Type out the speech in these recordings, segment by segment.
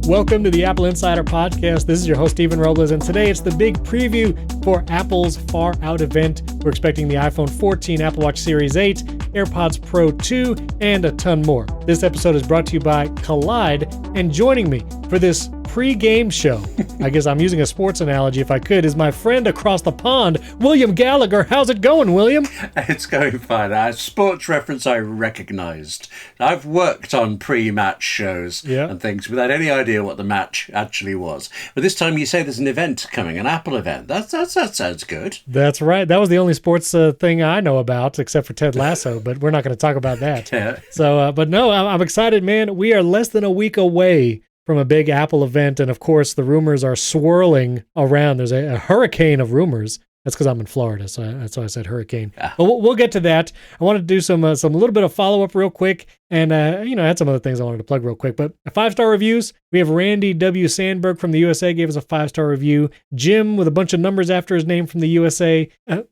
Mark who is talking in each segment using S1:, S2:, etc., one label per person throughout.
S1: Welcome to the Apple Insider Podcast. This is your host, Stephen Robles, and today it's the big preview for Apple's Far Out event. We're expecting the iPhone 14, Apple Watch Series 8, AirPods Pro 2, and a ton more. This episode is brought to you by Kolide, and joining me for this pre-game show, I guess I'm using a sports analogy if I could, is my friend across the pond, William Gallagher. How's it going, William?
S2: It's going fine. A sports reference I recognized. I've worked on pre-match shows and things without any idea what the match actually was. But this time you say there's an event coming, an Apple event. That sounds good.
S1: That's right. That was the only sports thing I know about, except for Ted Lasso, but we're not going to talk about that.
S2: Yeah.
S1: So, but no, I'm excited, man. We are less than a week away from a big Apple event, and of course, the rumors are swirling around. There's a hurricane of rumors. That's because I'm in Florida, so that's why I said hurricane.
S2: Yeah.
S1: But we'll get to that. I wanted to do some little bit of follow-up real quick, and I had some other things I wanted to plug real quick. But 5-star reviews, we have Randy W. Sandberg from the USA gave us a 5-star review. Jim with a bunch of numbers after his name from the USA. I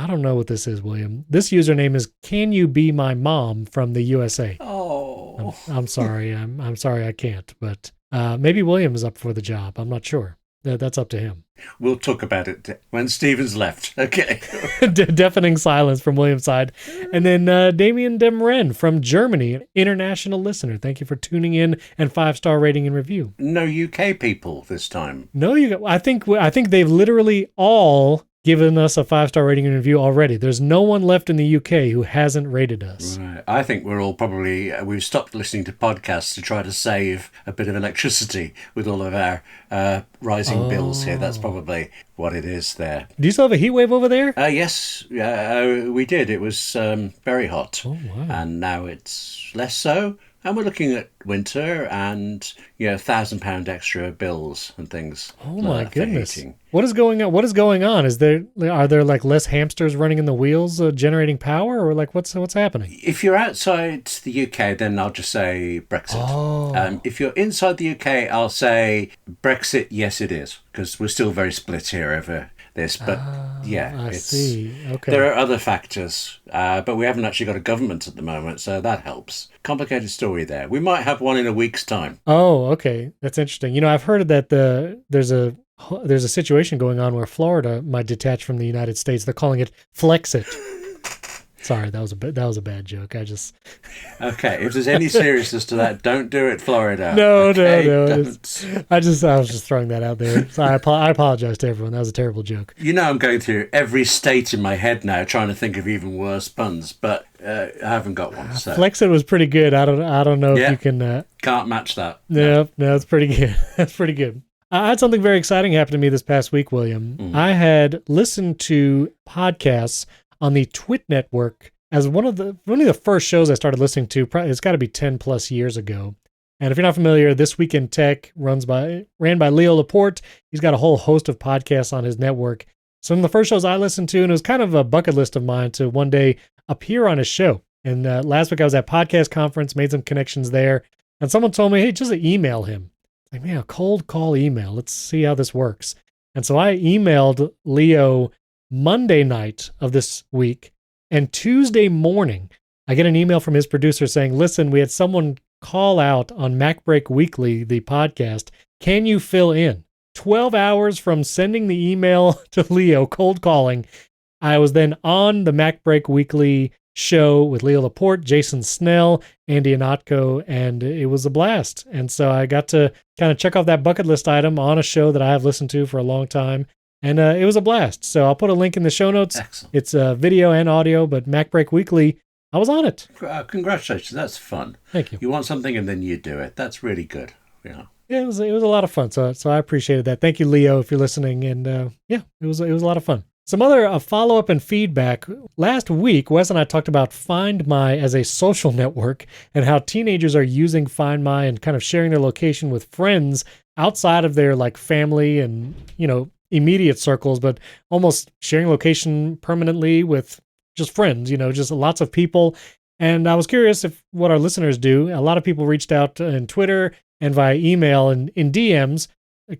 S1: don't know what this is, William. This username is Can You Be My Mom from the USA.
S2: Oh,
S1: I'm sorry. I'm sorry I can't, but maybe William is up for the job. I'm not sure. That's up to him.
S2: We'll talk about it when Steven's left. Okay.
S1: Deafening silence from William's side. And then Damien Demren from Germany, an international listener. Thank you for tuning in and 5-star rating and review.
S2: No UK people this time.
S1: No, I think they've literally all given us a 5-star rating and review already. There's no one left in the UK who hasn't rated us.
S2: Right. I think we're all probably, we've stopped listening to podcasts to try to save a bit of electricity with all of our rising bills here. That's probably what it is there.
S1: Do you still have a heat wave over there?
S2: Yes, we did. It was very hot.
S1: Oh, wow.
S2: And now it's less so. And we're looking at winter and, £1,000 extra bills and things.
S1: Oh my goodness.
S2: Heating.
S1: What is going on? Are there like less hamsters running in the wheels generating power, or like what's happening?
S2: If you're outside the UK, then I'll just say Brexit.
S1: Oh.
S2: If you're inside the UK, I'll say Brexit, yes it is, because we're still very split here over this, but
S1: I see. Okay.
S2: There are other factors, but we haven't actually got a government at the moment, so that helps. Complicated story there. We might have one in a week's time.
S1: Oh, okay. That's interesting. I've heard that there's a situation going on where Florida might detach from the United States. They're calling it Flexit. Sorry, that was a bad joke.
S2: Okay, if there's any seriousness to that, don't do it, Florida.
S1: No. I was just throwing that out there. So I apologize to everyone. That was a terrible joke.
S2: I'm going through every state in my head now, trying to think of even worse puns, but I haven't got one. So.
S1: Flexit was pretty good. I don't know if you can.
S2: Can't match that.
S1: No, it's pretty good. That's pretty good. I had something very exciting happen to me this past week, William. I had listened to podcasts on the Twit network as one of the first shows I started listening to. Probably, it's got to be 10 plus years ago. And if you're not familiar, This Week in Tech ran by Leo Laporte. He's got a whole host of podcasts on his network. So one of the first shows I listened to, and it was kind of a bucket list of mine to one day appear on his show. And last week I was at Podcast Conference, made some connections there, and someone told me, hey, just email him. Like, man, a cold call email. Let's see how this works. And so I emailed Leo Monday night of this week, and Tuesday morning, I get an email from his producer saying, listen, we had someone call out on MacBreak Weekly, the podcast. Can you fill in? 12 hours from sending the email to Leo, cold calling, I was then on the MacBreak Weekly show with Leo Laporte, Jason Snell, Andy Anatko, and it was a blast. And so I got to kind of check off that bucket list item on a show that I have listened to for a long time. And it was a blast. So I'll put a link in the show notes.
S2: Excellent.
S1: It's video and audio, but MacBreak Weekly, I was on it.
S2: Congratulations. That's fun.
S1: Thank you.
S2: You want something and then you do it. That's really good. Yeah,
S1: it was a lot of fun. So I appreciated that. Thank you, Leo, if you're listening. And it was a lot of fun. Some other follow-up and feedback. Last week, Wes and I talked about Find My as a social network and how teenagers are using Find My and kind of sharing their location with friends outside of their family and, immediate circles, but almost sharing location permanently with just friends, just lots of people. And I was curious if what our listeners do. A lot of people reached out in Twitter and via email and in DMs.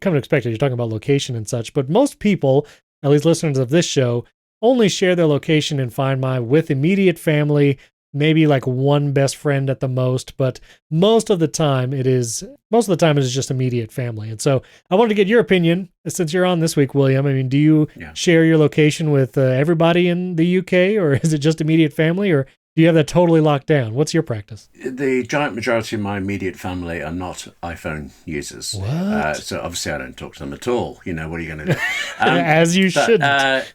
S1: Come to expect it, you're talking about location and such, but most people, at least listeners of this show, only share their location in Find My with immediate family maybe like one best friend at the most, but most of the time it is just immediate family. And so I wanted to get your opinion since you're on this week, William. I mean, do you share your location with everybody in the UK, or is it just immediate family, or do you have that totally locked down? What's your practice?
S2: The giant majority of my immediate family are not iPhone users.
S1: What?
S2: So obviously I don't talk to them at all. What are you going to do?
S1: As you shouldn't.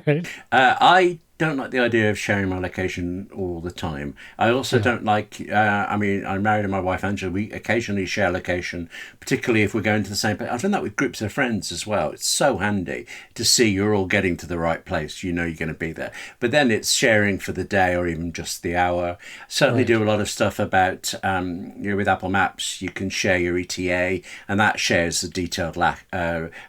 S2: Right. I don't like the idea of sharing my location all the time. I also don't like, I'm married to my wife, Angela. We occasionally share location, particularly if we're going to the same place. I've done that with groups of friends as well. It's so handy to see you're all getting to the right place. You're going to be there. But then it's sharing for the day or even just the hour. Certainly do a lot of stuff about, with Apple Maps, you can share your ETA, and that shares the detailed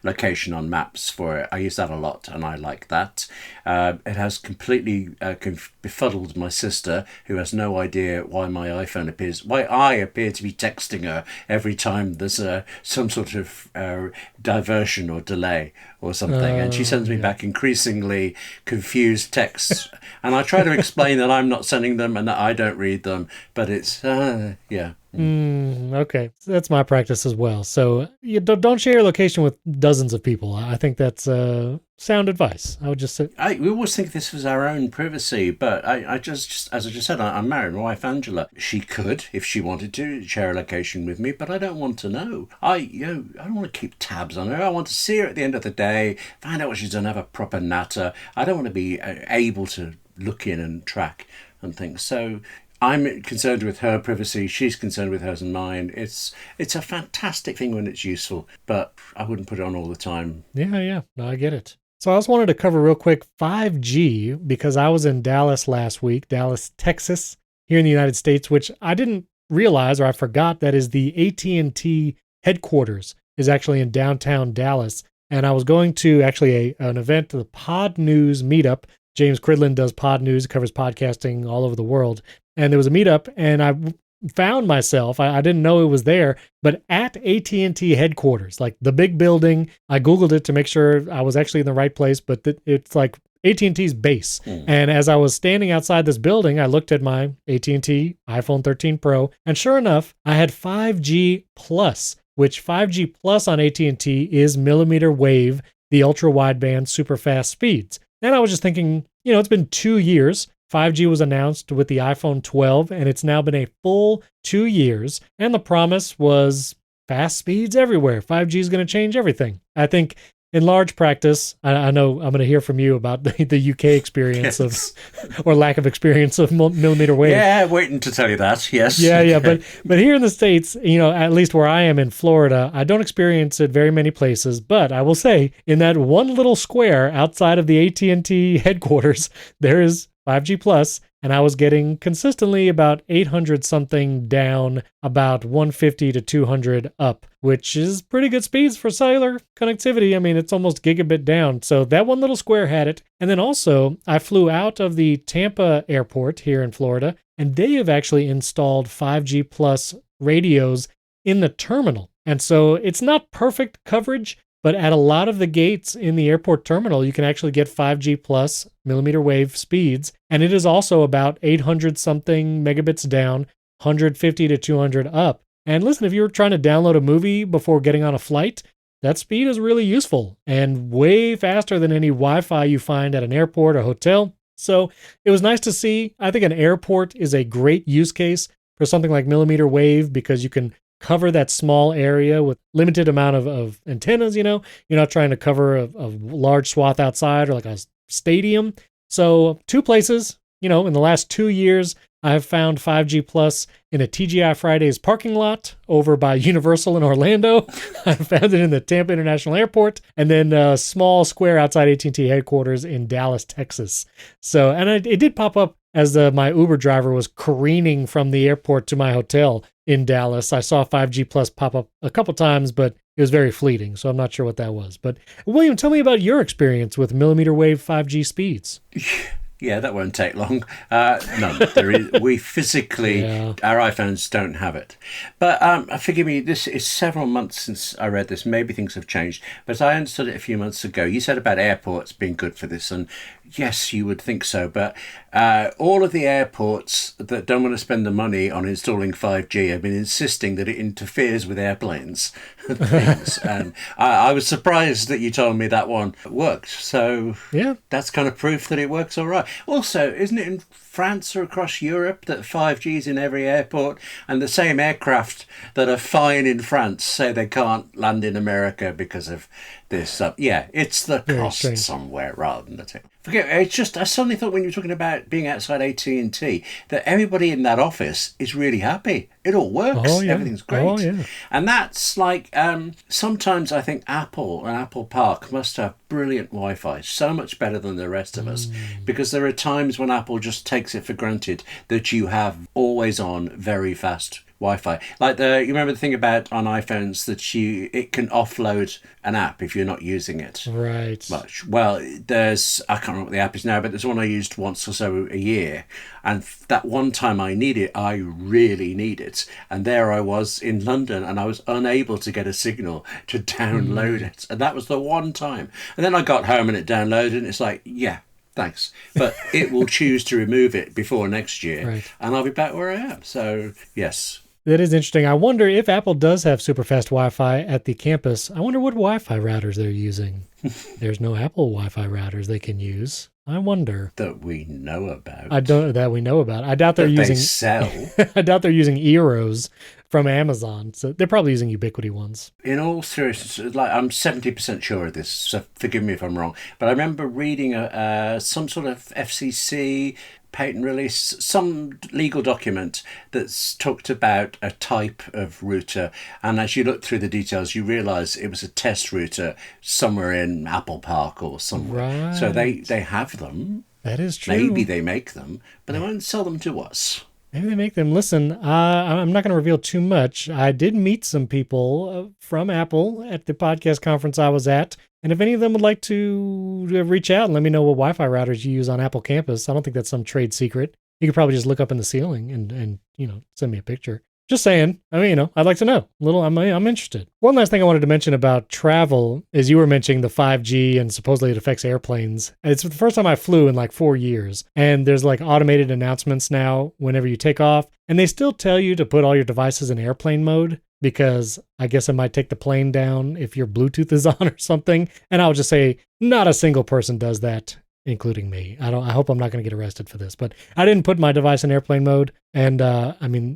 S2: location on maps for it. I use that a lot, and I like that. It has completely befuddled my sister, who has no idea why I appear to be texting her every time there's some sort of diversion or delay or something, and she sends me back increasingly confused texts, and I try to explain that I'm not sending them and that I don't read them, but it's
S1: okay, so that's my practice as well. So you don't share your location with dozens of people. I think that's sound advice. I would just say
S2: we always think this was our own privacy, but I just as I just said, I'm married. My wife Angela, she could, if she wanted to, share a location with me, but I don't want to know. I don't want to keep tabs on her. I want to see her at the end of the day, find out what she's done, have a proper natter. I don't want to be able to look in and track and things. So I'm concerned with her privacy. She's concerned with hers and mine. It's a fantastic thing when it's useful, but I wouldn't put it on all the time.
S1: Yeah. No, I get it. So I also wanted to cover real quick 5G, because I was in Dallas last week, Dallas, Texas, here in the United States, which I didn't realize, or I forgot, that is the AT&T headquarters is actually in downtown Dallas. And I was going to actually an event, the Pod News meetup. James Cridland does Pod News, covers podcasting all over the world. And there was a meetup, and I found myself, I didn't know it was there, but at AT&T headquarters, like the big building. I Googled it to make sure I was actually in the right place, but it's like AT&T's base. And as I was standing outside this building, I looked at my AT&T iPhone 13 Pro, and sure enough, I had 5G Plus, which 5G Plus on AT&T is millimeter wave, the ultra wideband super fast speeds. And I was just thinking, it's been 2 years. 5G was announced with the iPhone 12, and it's now been a full 2 years. And the promise was fast speeds everywhere. 5G is going to change everything. I think in large practice, I know I'm going to hear from you about the UK experience or lack of experience of millimeter wave.
S2: Yeah, waiting to tell you that, yes.
S1: Yeah, but here in the States, at least where I am in Florida, I don't experience it very many places, but I will say in that one little square outside of the AT&T headquarters, there is 5G Plus, and I was getting consistently about 800 something down, about 150 to 200 up, which is pretty good speeds for cellular connectivity. I mean, it's almost gigabit down. So that one little square had it. And then also, I flew out of the Tampa airport here in Florida, and they have actually installed 5G Plus radios in the terminal. And so it's not perfect coverage, but at a lot of the gates in the airport terminal, you can actually get 5G plus millimeter wave speeds. And it is also about 800 something megabits down, 150 to 200 up. And listen, if you were trying to download a movie before getting on a flight, that speed is really useful and way faster than any Wi-Fi you find at an airport or hotel. So it was nice to see. I think an airport is a great use case for something like millimeter wave, because you can cover that small area with limited amount of antennas. You're not trying to cover a large swath outside or like a stadium. So 2 places, in the last 2 years, I've found 5G Plus in a TGI Fridays parking lot over by Universal in Orlando. I found it in the Tampa International Airport, and then a small square outside AT&T headquarters in Dallas, Texas. So, and it did pop up as my Uber driver was careening from the airport to my hotel in Dallas. I saw 5G Plus pop up a couple times, but it was very fleeting, so I'm not sure what that was. But William, tell me about your experience with millimeter wave 5G speeds.
S2: Yeah, that won't take long. No, we physically, our iPhones don't have it. But forgive me, this is several months since I read this. Maybe things have changed. But I understood it a few months ago. You said about airports being good for this, and yes, you would think so. But all of the airports that don't want to spend the money on installing 5G have been insisting that it interferes with airplanes and things. And I was surprised that you told me that one worked. So
S1: yeah,
S2: that's kind of proof that it works all right. Also, isn't it in France or across Europe that 5G is in every airport, and the same aircraft that are fine in France say they can't land in America because of this? It's the cost somewhere rather than the thing. It's just, I suddenly thought when you were talking about being outside AT&T that everybody in that office is really happy. It all works.
S1: Oh, yeah.
S2: Everything's great.
S1: Oh, yeah.
S2: And that's like, sometimes I think Apple and Apple Park must have brilliant Wi-Fi, so much better than the rest of us, because there are times when Apple just takes it for granted that you have always on very fast Wi-Fi. Like you remember the thing about on iPhones that it can offload an app if you're not using it much. Well, I can't remember what the app is now, but there's one I used once or so a year, and that one time I need it, I really need it, and there I was in London and I was unable to get a signal to download it, and that was the one time. And then I got home and it downloaded, and it's like, yeah, thanks, but it will choose to remove it before next year, and I'll be back where I am. So yes.
S1: That is interesting. I wonder if Apple does have super fast Wi-Fi at the campus. I wonder what Wi-Fi routers they're using. There's no Apple Wi-Fi routers they can use. I wonder.
S2: That we know about.
S1: I doubt they're using.
S2: They sell.
S1: I doubt they're using Eros from Amazon. So they're probably using Ubiquiti ones.
S2: In all seriousness, like I'm 70% sure of this, so forgive me if I'm wrong, but I remember reading some sort of FCC patent release, some legal document that's talked about a type of router, and as you look through the details you realise it was a test router somewhere in Apple Park or somewhere. So they have them.
S1: That is true.
S2: Maybe they make them, but they won't sell them to us.
S1: Maybe they make them. Listen, I'm not going to reveal too much. I did meet some people from Apple at the podcast conference I was at. And if any of them would like to reach out and let me know what Wi-Fi routers you use on Apple campus, I don't think that's some trade secret. You could probably just look up in the ceiling and send me a picture. Just saying. I mean, I'd like to know. I'm interested. One last thing I wanted to mention about travel is you were mentioning the 5G and supposedly it affects airplanes. It's the first time I flew in like 4 years. And there's like automated announcements now whenever you take off. And they still tell you to put all your devices in airplane mode, because I guess it might take the plane down if your Bluetooth is on or something. And I'll just say not a single person does that, including me. I hope I'm not going to get arrested for this, but I didn't put my device in airplane mode, and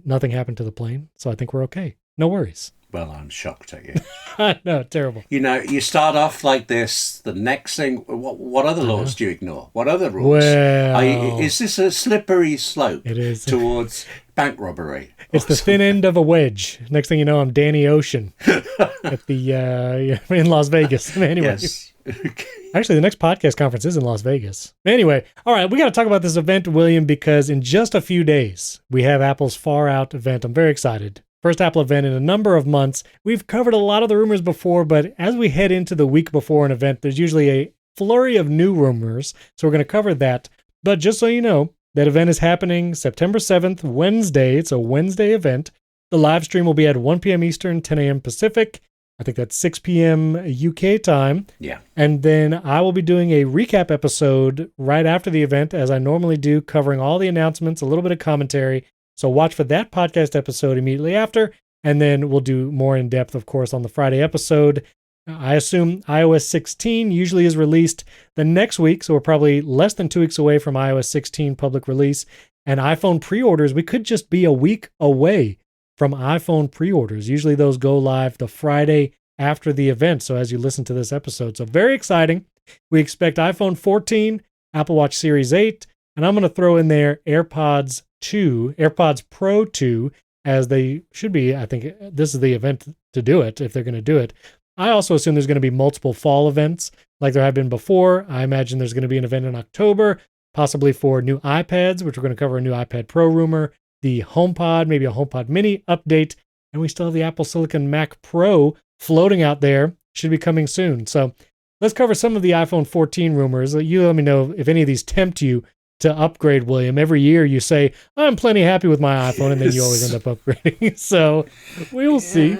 S1: nothing happened to the plane, so I think we're okay. No worries.
S2: Well, I'm shocked at you.
S1: I know, terrible.
S2: You start off like this. The next thing, what other laws do you ignore? What other rules?
S1: Well,
S2: is this a slippery slope
S1: it is.
S2: Towards bank robbery?
S1: It's the thin end of a wedge. Next thing you know, I'm Danny Ocean at the in Las Vegas. Anyway.
S2: Yes.
S1: Actually, the next podcast conference is in Las Vegas. Anyway, all right, we got to talk about this event, William, because in just a few days, we have Apple's Far Out event. I'm very excited. First Apple event in a number of months. We've covered a lot of the rumors before, but as we head into the week before an event, there's usually a flurry of new rumors, so we're going to cover that. But just so you know, that event is happening September 7th, Wednesday. It's a Wednesday event. The live stream will be at 1 p.m. Eastern, 10 a.m. Pacific. I think that's 6 p.m. UK time.
S2: Yeah.
S1: And then I will be doing a recap episode right after the event, as I normally do, covering all the announcements, a little bit of commentary. So watch for that podcast episode immediately after. And then we'll do more in depth, of course, on the Friday episode. I assume iOS 16 usually is released the next week, so we're probably less than 2 weeks away from iOS 16 public release. And iPhone pre-orders, we could just be a week away from iPhone pre-orders. Usually those go live the Friday after the event, so as you listen to this episode. So very exciting. We expect iPhone 14, Apple Watch Series 8, and I'm going to throw in there AirPods Pro 2, as they should be. I think this is the event to do it, if they're going to do it. I also assume there's going to be multiple fall events like there have been before. I imagine there's going to be an event in October, possibly for new iPads, which we're going to cover a new iPad Pro rumor, the HomePod, maybe a HomePod Mini update, and we still have the Apple Silicon Mac Pro floating out there. Should be coming soon. So let's cover some of the iPhone 14 rumors. You let me know if any of these tempt you to upgrade, William. Every year you say, I'm plenty happy with my iPhone, and then you always end up upgrading. So we will see.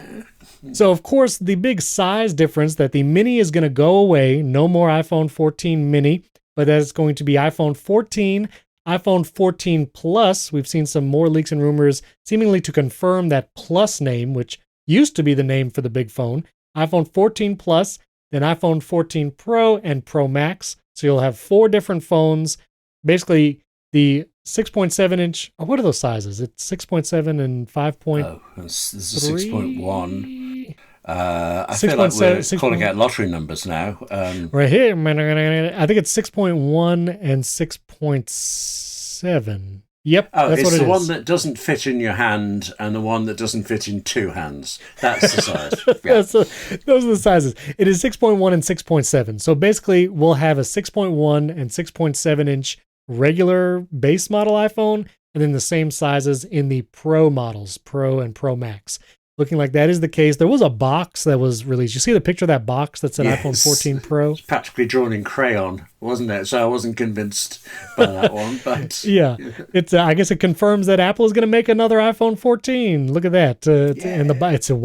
S1: So, of course, the big size difference that the mini is going to go away. No more iPhone 14 mini, but that is going to be iPhone 14, iPhone 14 Plus. We've seen some more leaks and rumors seemingly to confirm that Plus name, which used to be the name for the big phone. iPhone 14 Plus, then iPhone 14 Pro and Pro Max. So you'll have 4 different phones. Basically, the 6.7 inch, what are those sizes? It's 6.7 and 5.3.
S2: Oh, this is 6.1. I feel like we're calling out lottery numbers now.
S1: Right here, I think it's 6.1 and 6.7. Yep,
S2: oh,
S1: that's
S2: it's
S1: what it
S2: the
S1: is.
S2: one that doesn't fit in your hand and the one that doesn't fit in 2 hands. That's the size. Yeah.
S1: Those are the sizes. It is 6.1 and 6.7. So basically, we'll have a 6.1 and 6.7 inch regular base model iPhone, and then the same sizes in the Pro models, Pro and Pro Max. Looking like that is the case. There was a box that was released. You see the picture of that box that's an iPhone 14 Pro?
S2: It's practically drawn in crayon, wasn't it? So I wasn't convinced by that one. But
S1: yeah, it's. I guess it confirms that Apple is going to make another iPhone 14. Look at that. And it's a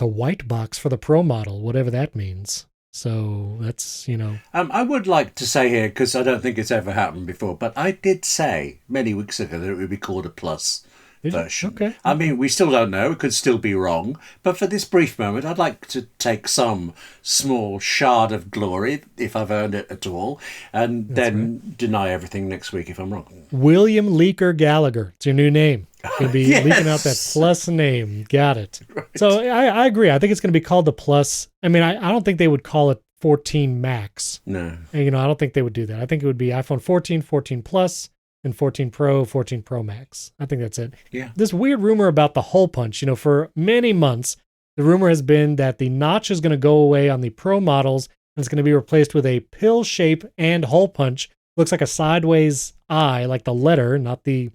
S1: white box for the Pro model, whatever that means. So that's,
S2: I would like to say here, because I don't think it's ever happened before, but I did say many weeks ago that it would be called a Plus version.
S1: Okay.
S2: I mean, we still don't know. It could still be wrong. But for this brief moment, I'd like to take some small shard of glory, if I've earned it at all, and then deny everything next week if I'm wrong.
S1: William Leaker Gallagher. It's your new name. You'll be leaking out that Plus name. Got it. Right. So I agree. I think it's going to be called the Plus. I mean, I don't think they would call it 14 Max.
S2: No.
S1: I don't think they would do that. I think it would be iPhone 14, 14 Plus, and 14 Pro, 14 Pro Max. I think that's it.
S2: Yeah.
S1: This weird rumor about the hole punch, for many months, the rumor has been that the notch is going to go away on the Pro models, and it's going to be replaced with a pill shape and hole punch. Looks like a sideways eye, like the letter, not the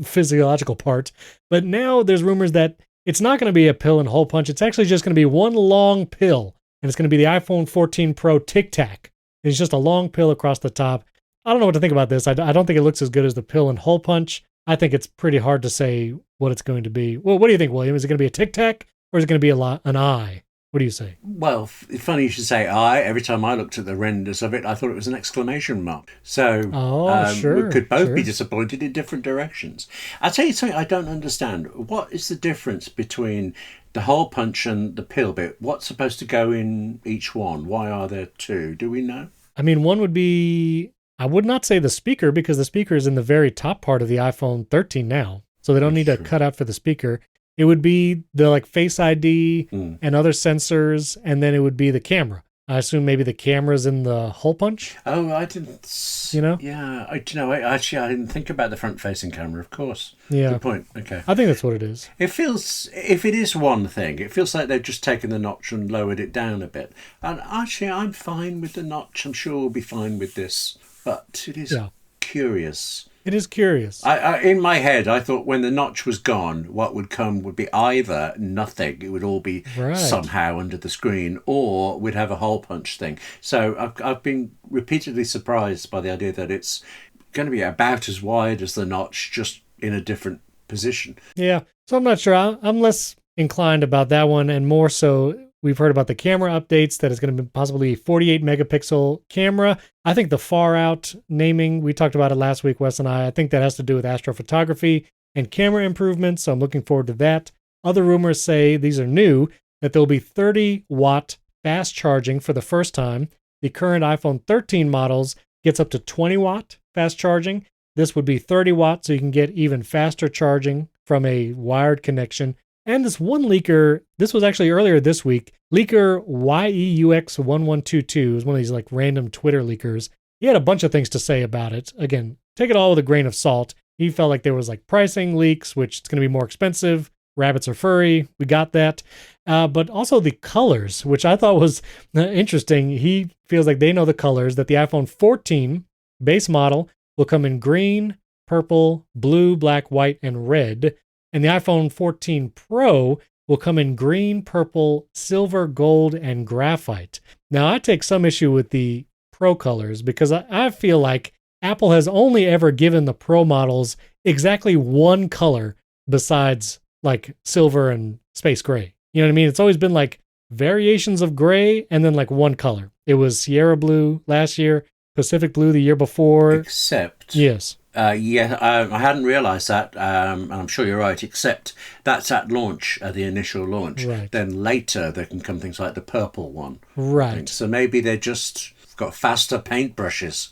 S1: physiological part. But now there's rumors that it's not going to be a pill and hole punch. It's actually just going to be one long pill, and it's going to be the iPhone 14 Pro Tic Tac. It's just a long pill across the top. I don't know what to think about this. I don't think it looks as good as the pill and hole punch. I think it's pretty hard to say what it's going to be. Well, what do you think, William? Is it going to be a Tic Tac, or is it going to be an eye? What do you say?
S2: Well, funny you should say eye. Every time I looked at the renders of it, I thought it was an exclamation mark. So we could both be disappointed in different directions. I'll tell you something I don't understand. What is the difference between the hole punch and the pill bit? What's supposed to go in each one? Why are there 2? Do we know?
S1: I mean, one would be, I would not say the speaker, because the speaker is in the very top part of the iPhone 13 now. So they don't need a cutout for the speaker. It would be the Face ID and other sensors, and then it would be the camera. I assume maybe the camera's in the hole punch.
S2: Oh, I didn't. Yeah, I didn't think about the front-facing camera. Of course.
S1: Yeah.
S2: Good point. Okay.
S1: I think that's what it is.
S2: It feels, if it is one thing, it feels like they've just taken the notch and lowered it down a bit. And actually, I'm fine with the notch. I'm sure we'll be fine with this. But it is curious.
S1: It is curious.
S2: I in my head, I thought when the notch was gone, what would come would be either nothing. It would all be somehow under the screen, or we'd have a hole punch thing. So I've been repeatedly surprised by the idea that it's going to be about as wide as the notch, just in a different position.
S1: Yeah. So I'm not sure. I'm less inclined about that one, and more so, we've heard about the camera updates, that it's going to be possibly a 48 megapixel camera. I think the far out naming, we talked about it last week, Wes and I think that has to do with astrophotography and camera improvements. So I'm looking forward to that. Other rumors say, these are new, that there'll be 30-watt fast charging for the first time. The current iPhone 13 models gets up to 20-watt fast charging. This would be 30 watts, so you can get even faster charging from a wired connection. And this one leaker, this was actually earlier this week, leaker YEUX1122 is one of these random Twitter leakers. He had a bunch of things to say about it. Again, take it all with a grain of salt. He felt like there was pricing leaks, which it's going to be more expensive. Rabbits are furry. We got that. But also the colors, which I thought was interesting. He feels like they know the colors, that the iPhone 14 base model will come in green, purple, blue, black, white, and red. And the iPhone 14 Pro will come in green, purple, silver, gold, and graphite. Now, I take some issue with the Pro colors, because I feel like Apple has only ever given the Pro models exactly one color besides like silver and space gray. You know what I mean? It's always been like variations of gray and then like one color. It was Sierra blue last year, Pacific blue the year before.
S2: Except,
S1: yes.
S2: I hadn't realized that, and I'm sure you're right, except that's at launch, at the initial launch.
S1: Right.
S2: Then later there can come things like the purple one.
S1: Right.
S2: So maybe they're just got faster paintbrushes.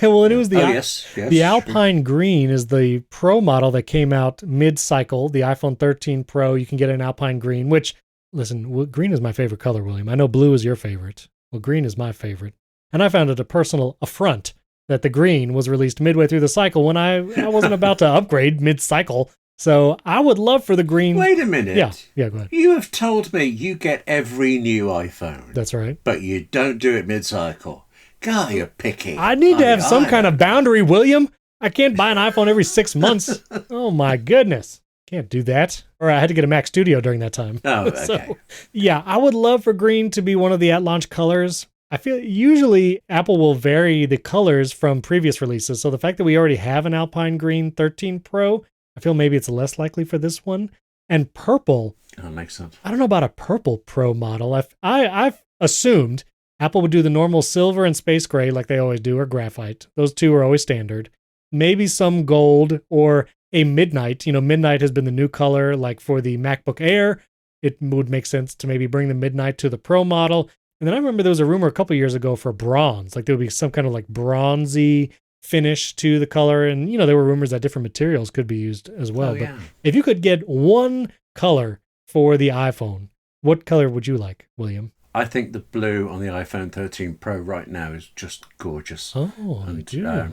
S1: Well, it was
S2: the
S1: Alpine Green is the Pro model that came out mid-cycle, the iPhone 13 Pro. You can get an Alpine Green, which, listen, green is my favorite color, William. I know blue is your favorite. Well, green is my favorite. And I found it a personal affront that the green was released midway through the cycle when I wasn't about to upgrade mid-cycle. So I would love for the green.
S2: Wait a minute.
S1: Yeah, go ahead.
S2: You have told me you get every new iPhone.
S1: That's right.
S2: But you don't do it mid-cycle. God, you're picky.
S1: I need to have some kind of boundary, William. I can't buy an iPhone every 6 months. Oh, my goodness. Can't do that. Or I had to get a Mac Studio during that time.
S2: Oh, okay.
S1: So, yeah, I would love for green to be one of the at-launch colors. I feel usually Apple will vary the colors from previous releases. So the fact that we already have an Alpine Green 13 Pro, I feel maybe it's less likely for this one. And purple.
S2: Oh, that makes sense.
S1: I don't know about a purple Pro model. I've assumed Apple would do the normal silver and space gray like they always do, or graphite. Those two are always standard. Maybe some gold or a midnight. You know, midnight has been the new color, like for the MacBook Air. It would make sense to maybe bring the midnight to the Pro model. And then I remember there was a rumor a couple years ago for bronze. Like there would be some kind of like bronzy finish to the color. And, you know, there were rumors that different materials could be used as well.
S2: Yeah.
S1: But if you could get one color for the iPhone, what color would you like, William?
S2: I think the blue on the iPhone 13 Pro right now is just gorgeous.
S1: Oh,
S2: and,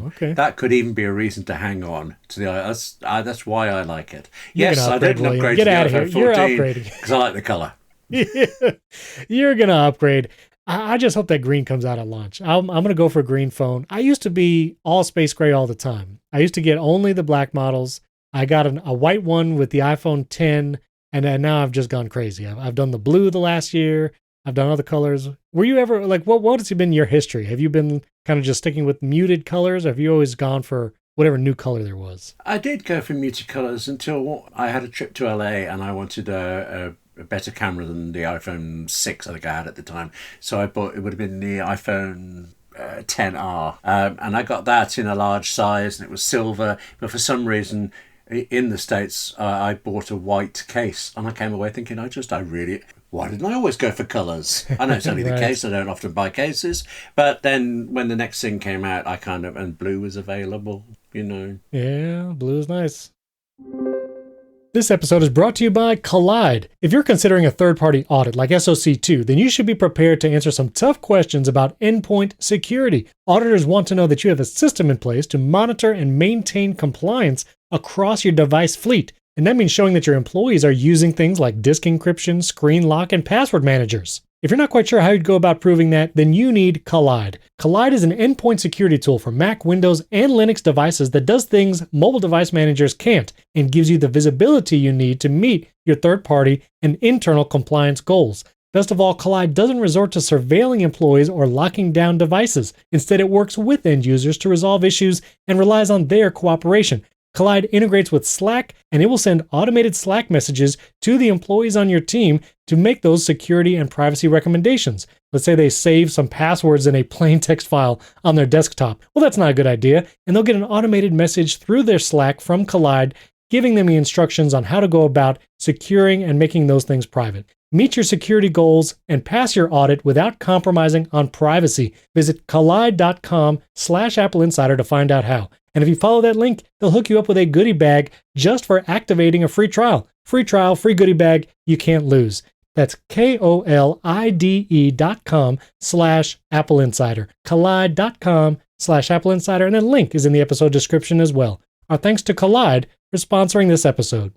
S1: okay.
S2: That could even be a reason to hang on to the. That's why I like it.
S1: You're
S2: yes, I didn't upgrade
S1: Get
S2: to the
S1: out of
S2: iPhone
S1: here.
S2: 14
S1: You're upgrading
S2: because I like the color.
S1: You're gonna upgrade. I just hope that green comes out at launch. I'm gonna go for a green phone. I used to be all space gray all the time. I used to get only the black models. I got a white one with the iPhone 10, and now I've just gone crazy. I've done the blue the last year. I've done other colors. Were you ever like what has been your history? Have you been kind of just sticking with muted colors, or have you always gone for whatever new color there was?
S2: I did go for muted colors until I had a trip to LA and I wanted a better camera than the iPhone 6 I think I had at the time. So I bought, it would have been the iPhone 10R. And I got that in a large size and it was silver. But for some reason in the States, I bought a white case and I came away thinking, why didn't I always go for colours? I know it's only
S1: Right.
S2: the case, I don't often buy cases. But then when the next thing came out, and blue was available, you know.
S1: Yeah, blue is nice. This episode is brought to you by Kolide. If you're considering a third-party audit like SOC2, then you should be prepared to answer some tough questions about endpoint security. Auditors want to know that you have a system in place to monitor and maintain compliance across your device fleet. And that means showing that your employees are using things like disk encryption, screen lock, and password managers. If you're not quite sure how you'd go about proving that, then you need Kolide. Kolide is an endpoint security tool for Mac, Windows, and Linux devices that does things mobile device managers can't and gives you the visibility you need to meet your third-party and internal compliance goals. Best of all, Kolide doesn't resort to surveilling employees or locking down devices. Instead, it works with end users to resolve issues and relies on their cooperation. Kolide integrates with Slack, and it will send automated Slack messages to the employees on your team to make those security and privacy recommendations. Let's say they save some passwords in a plain text file on their desktop. Well, that's not a good idea, and they'll get an automated message through their Slack from Kolide giving them the instructions on how to go about securing and making those things private. Meet your security goals and pass your audit without compromising on privacy. Visit kolide.com/AppleInsider to find out how. And if you follow that link, they'll hook you up with a goodie bag just for activating a free trial. Free trial, free goodie bag, you can't lose. That's kolide.com/AppleInsider. Kolide.com/AppleInsider. And that link is in the episode description as well. Our thanks to Kolide for sponsoring this episode.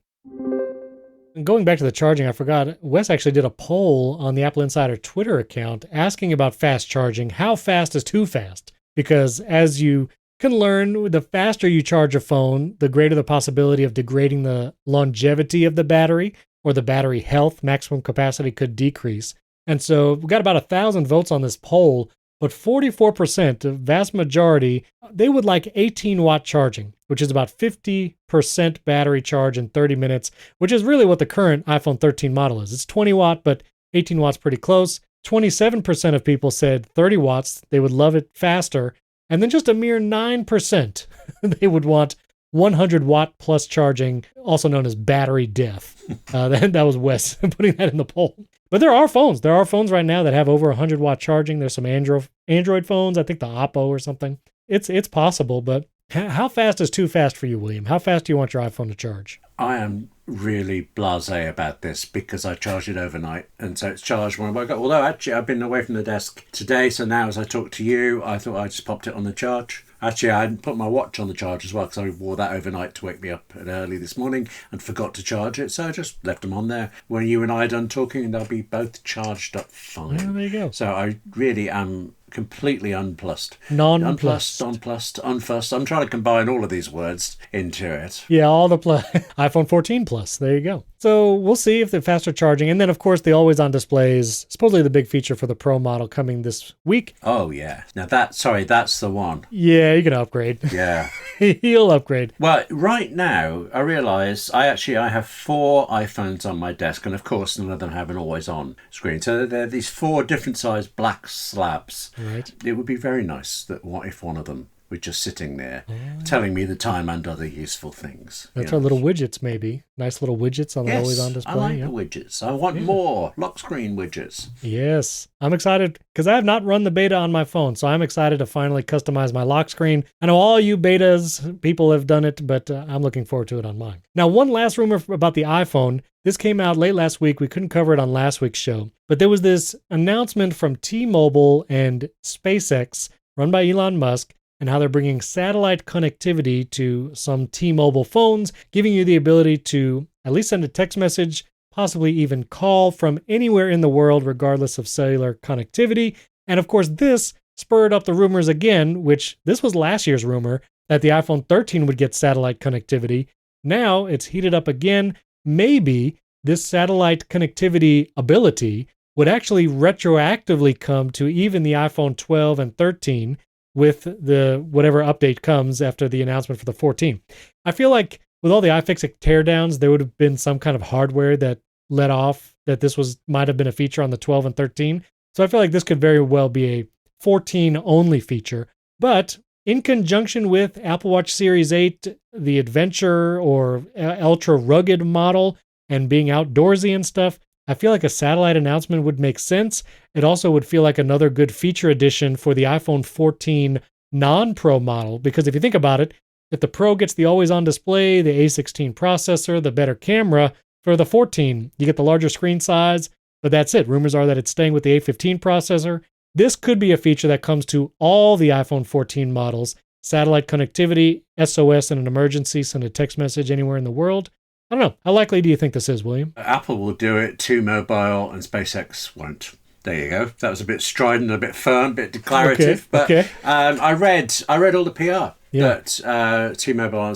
S1: And going back to the charging, I forgot, Wes actually did a poll on the Apple Insider Twitter account asking about fast charging. How fast is too fast? Because as you can learn, the faster you charge a phone, the greater the possibility of degrading the longevity of the battery, or the battery health, maximum capacity could decrease. And so we got about 1,000 votes on this poll. but 44%, the vast majority, they would like 18-watt charging, which is about 50% battery charge in 30 minutes, which is really what the current iPhone 13 model is. It's 20 watt, but 18 watts pretty close. 27% of people said 30 watts, they would love it faster. And then just a mere 9%, they would want 100 watt plus charging, also known as battery death. That was Wes putting that in the poll. But there are phones. There are phones right now that have over 100 watt charging. There's some Android phones, I think the Oppo or something. It's possible, but how fast is too fast for you, William? How fast do you want your iPhone to charge?
S2: I am really blasé about this because I charge it overnight, and so it's charged when I wake up. Although actually I've been away from the desk today, so now as I talk to you, I thought I just popped it on the charge. Actually, I hadn't put my watch on the charge as well because I wore that overnight to wake me up early this morning and forgot to charge it, so I just left them on there. When you and I are done talking, and they'll be both charged up fine.
S1: Yeah, there you go.
S2: So I really am completely unplussed.
S1: Nonplussed.
S2: Unfussed. I'm trying to combine all of these words into it.
S1: Yeah, all the iPhone 14 Plus. There you go. So we'll see if they're faster charging. And then, of course, the always-on displays, supposedly the big feature for the Pro model coming this week.
S2: Oh, yeah. Now, that's the one.
S1: Yeah, you can upgrade.
S2: Yeah.
S1: He'll upgrade.
S2: Well, right now, I realise I have 4 iPhones on my desk, and of course, none of them have an always-on screen. So there are these 4 different-sized black slabs.
S1: Right.
S2: It would be very nice that if one of them were just sitting there telling me the time and other useful things.
S1: That's our little widgets, maybe. Nice little widgets on the always-on display.
S2: I like the widgets. I want more lock screen widgets.
S1: Yes. I'm excited because I have not run the beta on my phone, so I'm excited to finally customize my lock screen. I know all you betas people have done it, but I'm looking forward to it on mine. Now, one last rumor about the iPhone. This came out late last week. We couldn't cover it on last week's show, but there was this announcement from T-Mobile and SpaceX, run by Elon Musk, and how they're bringing satellite connectivity to some T-Mobile phones, giving you the ability to at least send a text message, possibly even call from anywhere in the world, regardless of cellular connectivity. And of course, this spurred up the rumors again, which this was last year's rumor, that the iPhone 13 would get satellite connectivity. Now it's heated up again. Maybe this satellite connectivity ability would actually retroactively come to even the iPhone 12 and 13 with the whatever update comes after the announcement for the 14. I feel like with all the iFixit teardowns, there would have been some kind of hardware that let off that this might have been a feature on the 12 and 13. So I feel like this could very well be a 14 only feature. But in conjunction with Apple Watch Series 8, the Adventure or Ultra Rugged model, and being outdoorsy and stuff, I feel like a satellite announcement would make sense. It also would feel like another good feature addition for the iPhone 14 non-Pro model, because if you think about it, if the Pro gets the always-on display, the A16 processor, the better camera, for the 14, you get the larger screen size, but that's it. Rumors are that it's staying with the A15 processor. This could be a feature that comes to all the iPhone 14 models. Satellite connectivity, SOS in an emergency, send a text message anywhere in the world. I don't know. How likely do you think this is, William?
S2: Apple will do it, T-Mobile, and SpaceX won't. There you go. That was a bit strident, a bit firm, a bit declarative.
S1: Okay.
S2: I read all the PR.
S1: Yeah.
S2: That T-Mobile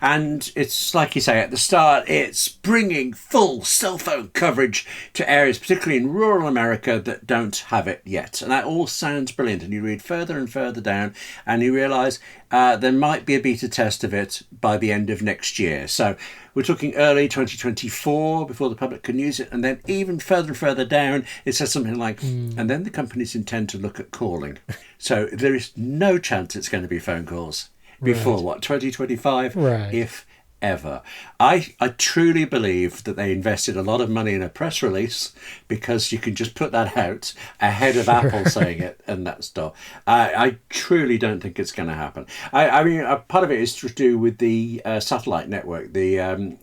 S2: and it's like you say at the start, it's bringing full cell phone coverage to areas, particularly in rural America, that don't have it yet. And that all sounds brilliant. And you read further and further down, and you realise there might be a beta test of it by the end of next year. So we're talking early 2024 before the public can use it. And then even further and further down, it says something like, and then the companies intend to look at calling. So there is no chance it's going to be phone calls before, 2025,
S1: Right.
S2: if ever. I truly believe that they invested a lot of money in a press release because you can just put that out ahead of Apple saying it and that stuff. I truly don't think it's going to happen. I mean, part of it is to do with the satellite network, the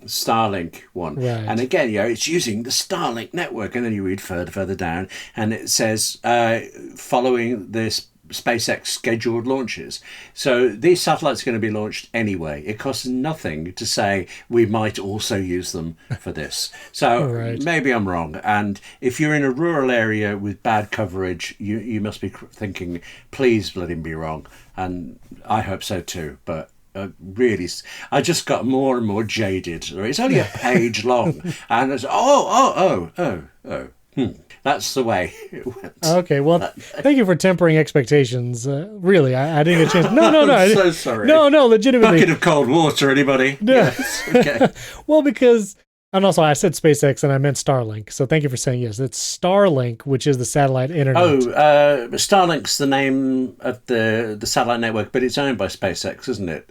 S2: Starlink one.
S1: Right.
S2: And again, it's using the Starlink network. And then you read further down and it says following this SpaceX scheduled launches. So these satellites are going to be launched anyway. It costs nothing to say we might also use them for this. So Maybe I'm wrong. And if you're in a rural area with bad coverage, you must be thinking, please let him be wrong. And I hope so too. But really, I just got more and more jaded. It's only a page long. And it's, That's the way it went.
S1: Okay, well, thank you for tempering expectations. Really, I didn't get a chance. No,
S2: I'm so sorry.
S1: No, legitimately.
S2: Bucket of cold water, anybody?
S1: No.
S2: Yes. Okay.
S1: Well, because, and also I said SpaceX and I meant Starlink. So thank you for saying yes. It's Starlink, which is the satellite internet.
S2: Starlink's the name of the satellite network, but it's owned by SpaceX, isn't it?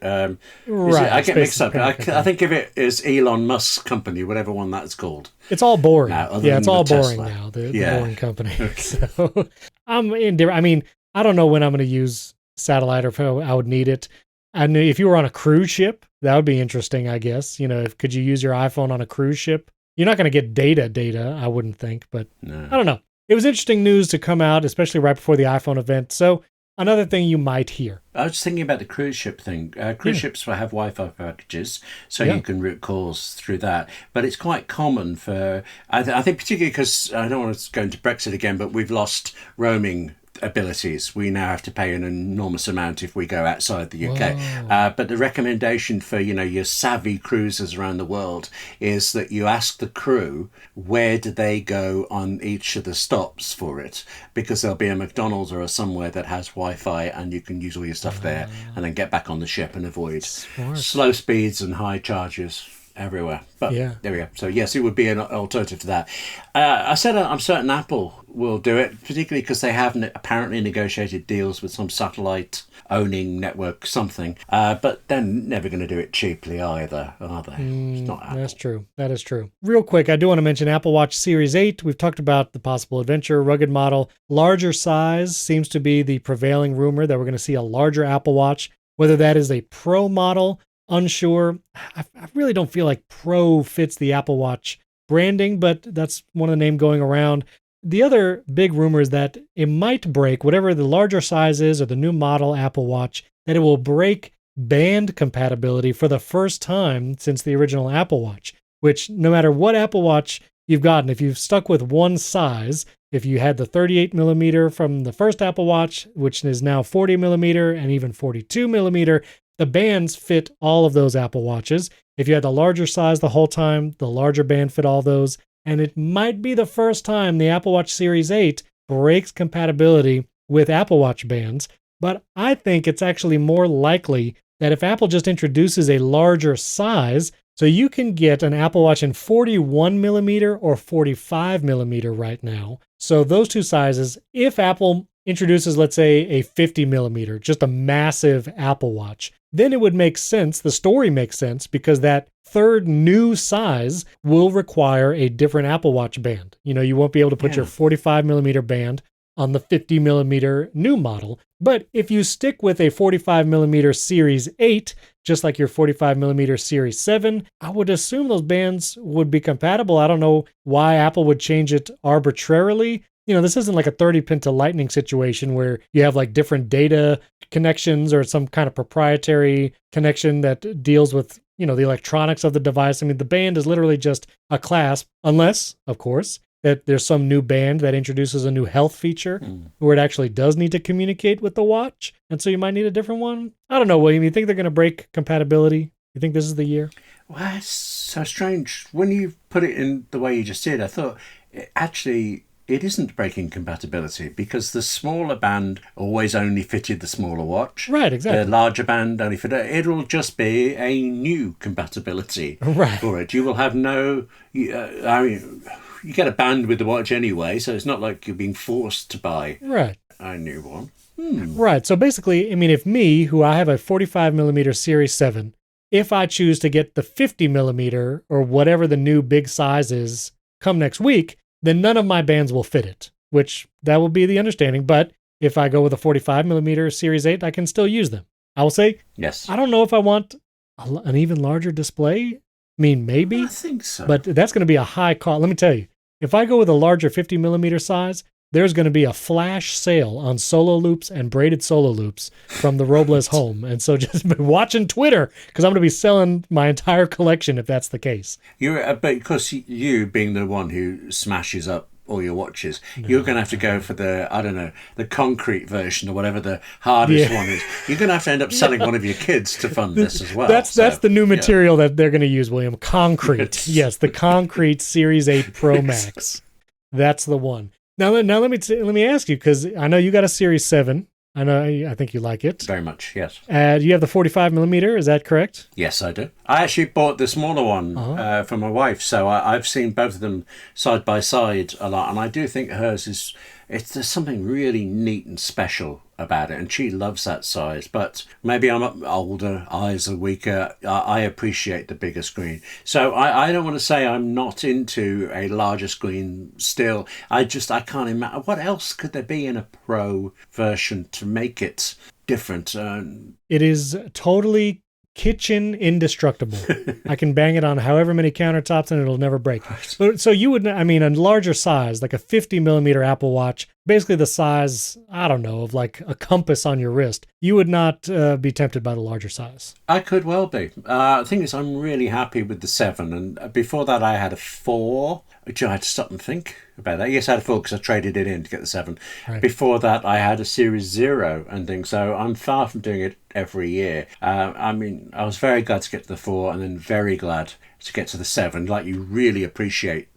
S1: Right.
S2: I get mixed up. I think of it as Elon Musk's company, whatever one that's called.
S1: It's all boring.
S2: Now,
S1: it's all boring
S2: Tesla.
S1: now. The boring company.
S2: Okay.
S1: So I'm indifferent. I mean, I don't know when I'm going to use satellite or if I would need it. And if you were on a cruise ship, that would be interesting, I guess. Could you use your iPhone on a cruise ship? You're not going to get data, I wouldn't think, but
S2: No.
S1: I don't know. It was interesting news to come out, especially right before the iPhone event. So another thing you might hear.
S2: I was thinking about the cruise ship thing. Cruise ships will have Wi-Fi packages, so you can route calls through that. But it's quite common for, I think particularly because, I don't want to go into Brexit again, but we've lost roaming abilities. We now have to pay an enormous amount if we go outside the UK. But the recommendation for your savvy cruisers around the world is that you ask the crew where do they go on each of the stops for it, because there'll be a McDonald's or a somewhere that has Wi-Fi and you can use all your stuff there and then get back on the ship and avoid slow speeds and high charges everywhere. But there we go. So yes, it would be an alternative to that. I said I'm certain Apple will do it, particularly because they have apparently negotiated deals with some satellite owning network something, but they're never going to do it cheaply either, are they? It's not Apple.
S1: That's true. That is true. Real quick, I do want to mention Apple Watch Series 8. We've talked about the possible adventure, rugged model. Larger size seems to be the prevailing rumor that we're going to see a larger Apple Watch. Whether that is a Pro model, unsure. I really don't feel like Pro fits the Apple Watch branding, but that's one of the names going around. The other big rumor is that it might break, whatever the larger size is or the new model Apple Watch, that it will break band compatibility for the first time since the original Apple Watch, which no matter what Apple Watch you've gotten, if you've stuck with one size, if you had the 38 millimeter from the first Apple Watch, which is now 40 millimeter and even 42 millimeter, the bands fit all of those Apple Watches. If you had the larger size the whole time, the larger band fit all those. And it might be the first time the Apple Watch Series 8 breaks compatibility with Apple Watch bands. But I think it's actually more likely that if Apple just introduces a larger size, so you can get an Apple Watch in 41 millimeter or 45 millimeter right now. So those two sizes, if Apple introduces, let's say, a 50 millimeter, just a massive Apple Watch, then it would make sense. The story makes sense because that third new size will require a different Apple Watch band. You won't be able to put your 45 millimeter band on the 50 millimeter new model. But if you stick with a 45 millimeter Series 8, just like your 45 millimeter Series 7, I would assume those bands would be compatible. I don't know why Apple would change it arbitrarily. This isn't like a 30-pin to lightning situation where you have like different data connections or some kind of proprietary connection that deals with, the electronics of the device. I mean, the band is literally just a clasp, unless, of course, that there's some new band that introduces a new health feature where it actually does need to communicate with the watch. And so you might need a different one. I don't know, William. You think they're going to break compatibility? You think this is the year?
S2: Well, it's so strange. When you put it in the way you just did, I thought it isn't breaking compatibility because the smaller band always only fitted the smaller watch.
S1: Right, exactly.
S2: The larger band only fitted. It'll just be a new compatibility for it. You will have no... you get a band with the watch anyway, so it's not like you're being forced to buy a new one.
S1: Right. So basically, if me, who I have a 45 millimeter Series 7, if I choose to get the 50 millimeter or whatever the new big size is come next week, then none of my bands will fit it, which that will be the understanding. But if I go with a 45 millimeter Series 8, I can still use them. I will say,
S2: yes.
S1: I don't know if I want an even larger display. Maybe.
S2: I think so.
S1: But that's going to be a high cost. Let me tell you, if I go with a larger 50 millimeter size, there's going to be a flash sale on solo loops and braided solo loops from the Robles home. And so just be watching Twitter because I'm going to be selling my entire collection if that's the case.
S2: But because you being the one who smashes up all your watches, you're going to have to go for the concrete version or whatever the hardest one is. You're going to have to end up selling one of your kids to fund this as well.
S1: That's the new material that they're going to use, William. Concrete. Yes, the concrete Series 8 Pro Max. That's the one. Now let me ask you, because I know you got a Series 7. I think you like it.
S2: Very much, yes.
S1: You have the 45 millimeter, is that correct?
S2: Yes, I do. I actually bought the smaller one for my wife, so I've seen both of them side by side a lot, and I do think hers there's something really neat and special about it, and she loves that size. But maybe I'm older, eyes are weaker. I appreciate the bigger screen, so I don't want to say I'm not into a larger screen still. I can't imagine what else could there be in a Pro version to make it different.
S1: It is totally kitchen indestructible. I can bang it on however many countertops and it'll never break. So you would, I mean, a larger size, like a 50 millimeter Apple Watch, basically the size, I don't know, of like a compass on your wrist. You would not be tempted by the larger size.
S2: I could well be. The thing is, I'm really happy with the 7, and before that I had a 4, which I had to stop and think about that. Yes, I had a 4 because I traded it in to get the 7. Right. Before that I had a Series 0 and things, so I'm far from doing it every year. I mean, I was very glad to get to the 4 and then very glad to get to the 7. Like, you really appreciate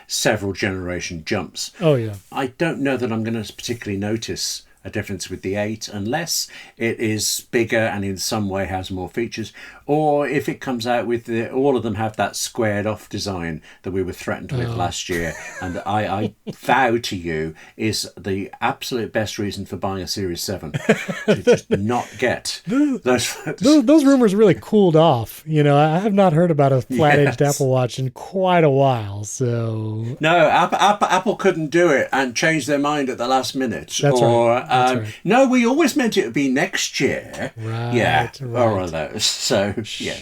S2: several generation jumps.
S1: Oh yeah.
S2: I don't know that I'm going to particularly notice a difference with the 8 unless it is bigger and in some way has more features, or if it comes out with all of them have that squared off design that we were threatened with last year, and I vow to you is the absolute best reason for buying a Series 7 to just not get
S1: those rumors really cooled off. You know, I have not heard about a flat-edged Apple Watch in quite a while, so
S2: no, Apple couldn't do it and change their mind at the last minute.
S1: That's right. Right.
S2: No, we always meant it to be next year.
S1: Right.
S2: Yeah.
S1: Right.
S2: Or those. So yeah.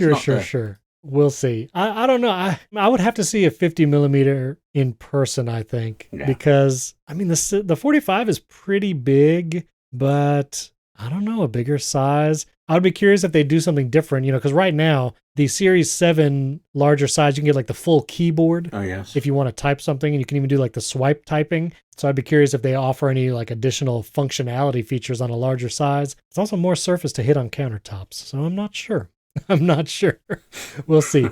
S1: Sure. We'll see. I don't know. I would have to see a 50 millimeter in person, I think, because I mean the 45 is pretty big, but I don't know, a bigger size. I would be curious if they do something different, you know, because right now the Series 7 larger size, you can get like the full keyboard.
S2: Oh, yes.
S1: If you want to type something, and you can even do like the swipe typing. So I'd be curious if they offer any like additional functionality features on a larger size. It's also more surface to hit on countertops. So I'm not sure. We'll see.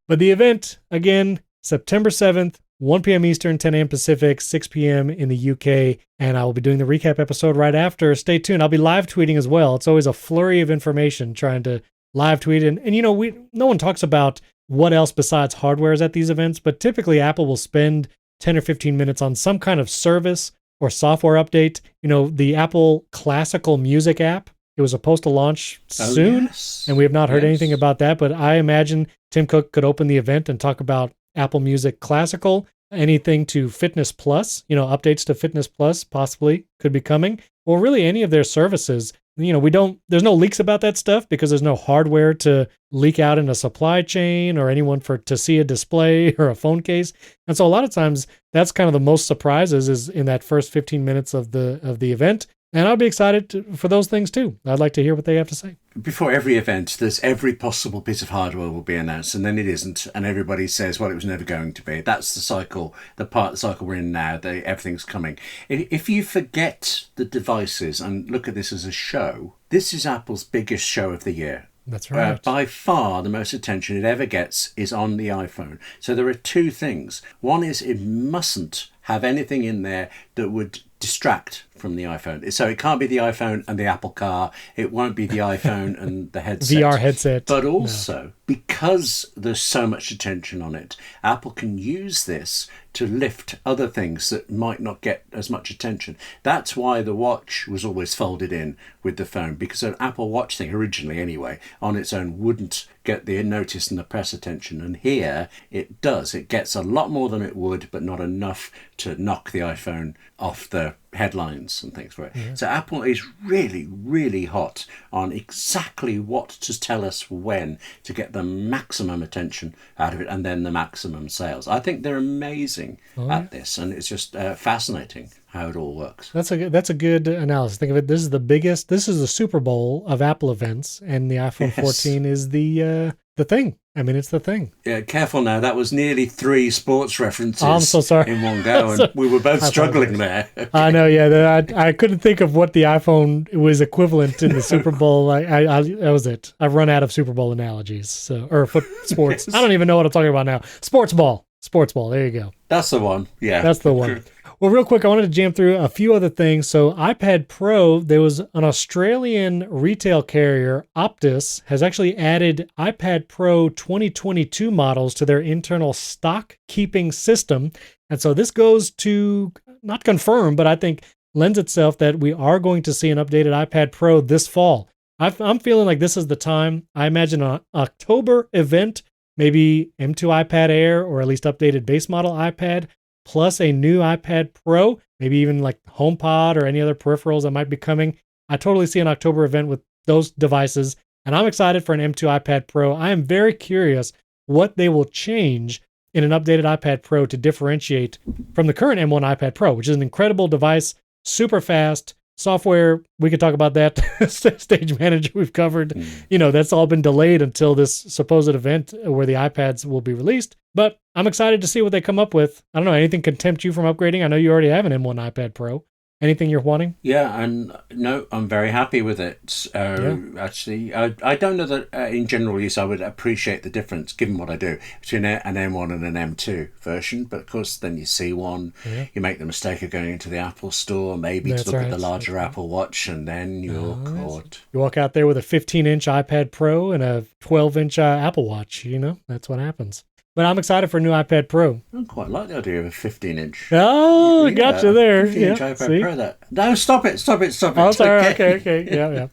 S1: But the event, again, September 7th, 1 p.m. Eastern, 10 a.m. Pacific, 6 p.m. in the UK, and I will be doing the recap episode right after. Stay tuned. I'll be live tweeting as well. It's always a flurry of information trying to live tweet. And you know, no one talks about what else besides hardware is at these events, but typically Apple will spend 10 or 15 minutes on some kind of service or software update. You know, the Apple Classical Music app, it was supposed to launch soon, and we have not heard anything about that, but I imagine Tim Cook could open the event and talk about Apple Music Classical, anything to Fitness Plus, you know, updates to Fitness Plus possibly could be coming, or really any of their services. You know, there's no leaks about that stuff because there's no hardware to leak out in a supply chain or anyone to see a display or a phone case. And so a lot of times that's kind of the most surprises is in that first 15 minutes of the event. And I'll be excited for those things too. I'd like to hear what they have to say.
S2: Before every event, there's every possible piece of hardware will be announced, and then it isn't, and everybody says, well, it was never going to be. That's the cycle, the part of the cycle we're in now, everything's coming. If you forget the devices and look at this as a show, this is Apple's biggest show of the year.
S1: That's right.
S2: By far, the most attention it ever gets is on the iPhone. So there are two things. One is it mustn't have anything in there that would distract from the iPhone. So it can't be the iPhone and the Apple Car. It won't be the iPhone and the headset.
S1: VR headset.
S2: But also, because there's so much attention on it, Apple can use this to lift other things that might not get as much attention. That's why the watch was always folded in with the phone, because an Apple Watch thing, originally anyway, on its own wouldn't get the notice and the press attention. And here it does. It gets a lot more than it would, but not enough to knock the iPhone off the headlines and things for it. Yeah. So Apple is really, really hot on exactly what to tell us when to get the maximum attention out of it and then the maximum sales. I think they're amazing at this, and it's just fascinating how it all works.
S1: That's a good analysis. Think of it. This is the Super Bowl of Apple events, and the iPhone 14 is the thing. I mean, it's the thing.
S2: Yeah, careful now. That was nearly 3 sports references.
S1: I'm so sorry.
S2: In one go, and we were both struggling there. Okay.
S1: I know, yeah. I couldn't think of what the iPhone was equivalent in the Super Bowl. That was it. I've run out of Super Bowl analogies. Or sports. I don't even know what I'm talking about now. Sports ball. Sports ball. There you go.
S2: That's the one. Yeah.
S1: That's the one. Well, real quick, I wanted to jam through a few other things. So iPad Pro, there was an Australian retail carrier, Optus, has actually added iPad Pro 2022 models to their internal stock keeping system. And so this goes to, not confirm, but I think lends itself that we are going to see an updated iPad Pro this fall. I'm feeling like this is the time. I imagine an October event, maybe M2 iPad Air, or at least updated base model iPad, plus a new iPad Pro, maybe even like HomePod or any other peripherals that might be coming. I totally see an October event with those devices, and I'm excited for an M2 iPad Pro. I am very curious what they will change in an updated iPad Pro to differentiate from the current M1 iPad Pro, which is an incredible device, super fast. Software, we could talk about that. Stage Manager we've covered. That's all been delayed until this supposed event where the iPads will be released. But I'm excited to see what they come up with. I don't know, anything can tempt you from upgrading? I know you already have an M1 iPad Pro. Anything you're wanting?
S2: Yeah, and no, I'm very happy with it. Actually, I don't know that in general use I would appreciate the difference, given what I do, between an M1 and an M2 version. But of course, then you see one, you make the mistake of going into the Apple store, maybe to look at the larger Apple Watch, and then you're caught.
S1: You walk out there with a 15-inch iPad Pro and a 12-inch Apple Watch. That's what happens. But I'm excited for a new iPad Pro.
S2: I quite like the idea of a 15-inch.
S1: Oh, I got you there.
S2: 15-inch iPad Pro. That. No, stop it.
S1: Oh, sorry. Okay. Yeah.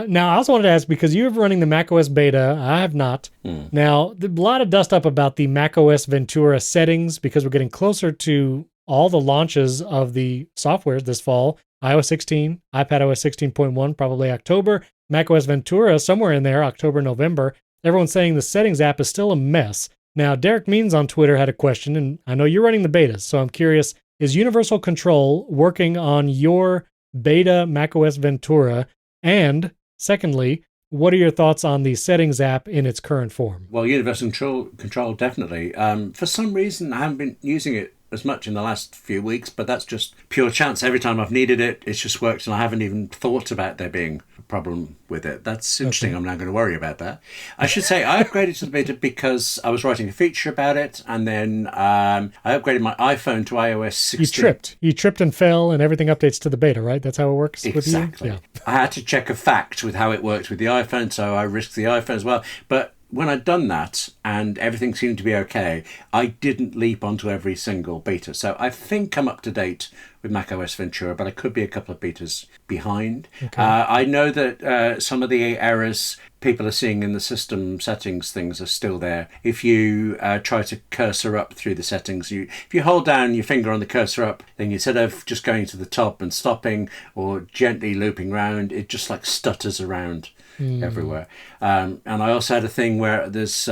S1: Now, I also wanted to ask, because you're running the macOS beta. I have not. Now, a lot of dust up about the macOS Ventura settings, because we're getting closer to all the launches of the software this fall. iOS 16, iPadOS 16.1, probably October. macOS Ventura, somewhere in there, October, November. Everyone's saying the settings app is still a mess. Now, Derek Means on Twitter had a question, and I know you're running the betas, so I'm curious, is Universal Control working on your beta macOS Ventura? And secondly, what are your thoughts on the settings app in its current form?
S2: Well, Universal Control definitely. For some reason, I haven't been using it as much in the last few weeks, but that's just pure chance. Every time I've needed it, it's just worked, and I haven't even thought about there being a problem with it. That's interesting. Okay. I'm not going to worry about that. I should say I upgraded to the beta because I was writing a feature about it, and then I upgraded my iPhone to iOS 16.
S1: You tripped and fell, and everything updates to the beta, right? That's how it works with you?
S2: Exactly. Yeah. I had to check a fact with how it worked with the iPhone, so I risked the iPhone as well. But when I'd done that and everything seemed to be okay, I didn't leap onto every single beta. So I think I'm up to date with macOS Ventura, but I could be a couple of betas behind. Okay. I know that some of the errors people are seeing in the system settings things are still there. If you try to cursor up through the settings, if you hold down your finger on the cursor up, then instead of just going to the top and stopping or gently looping around, it just like stutters around everywhere. And I also had a thing where there's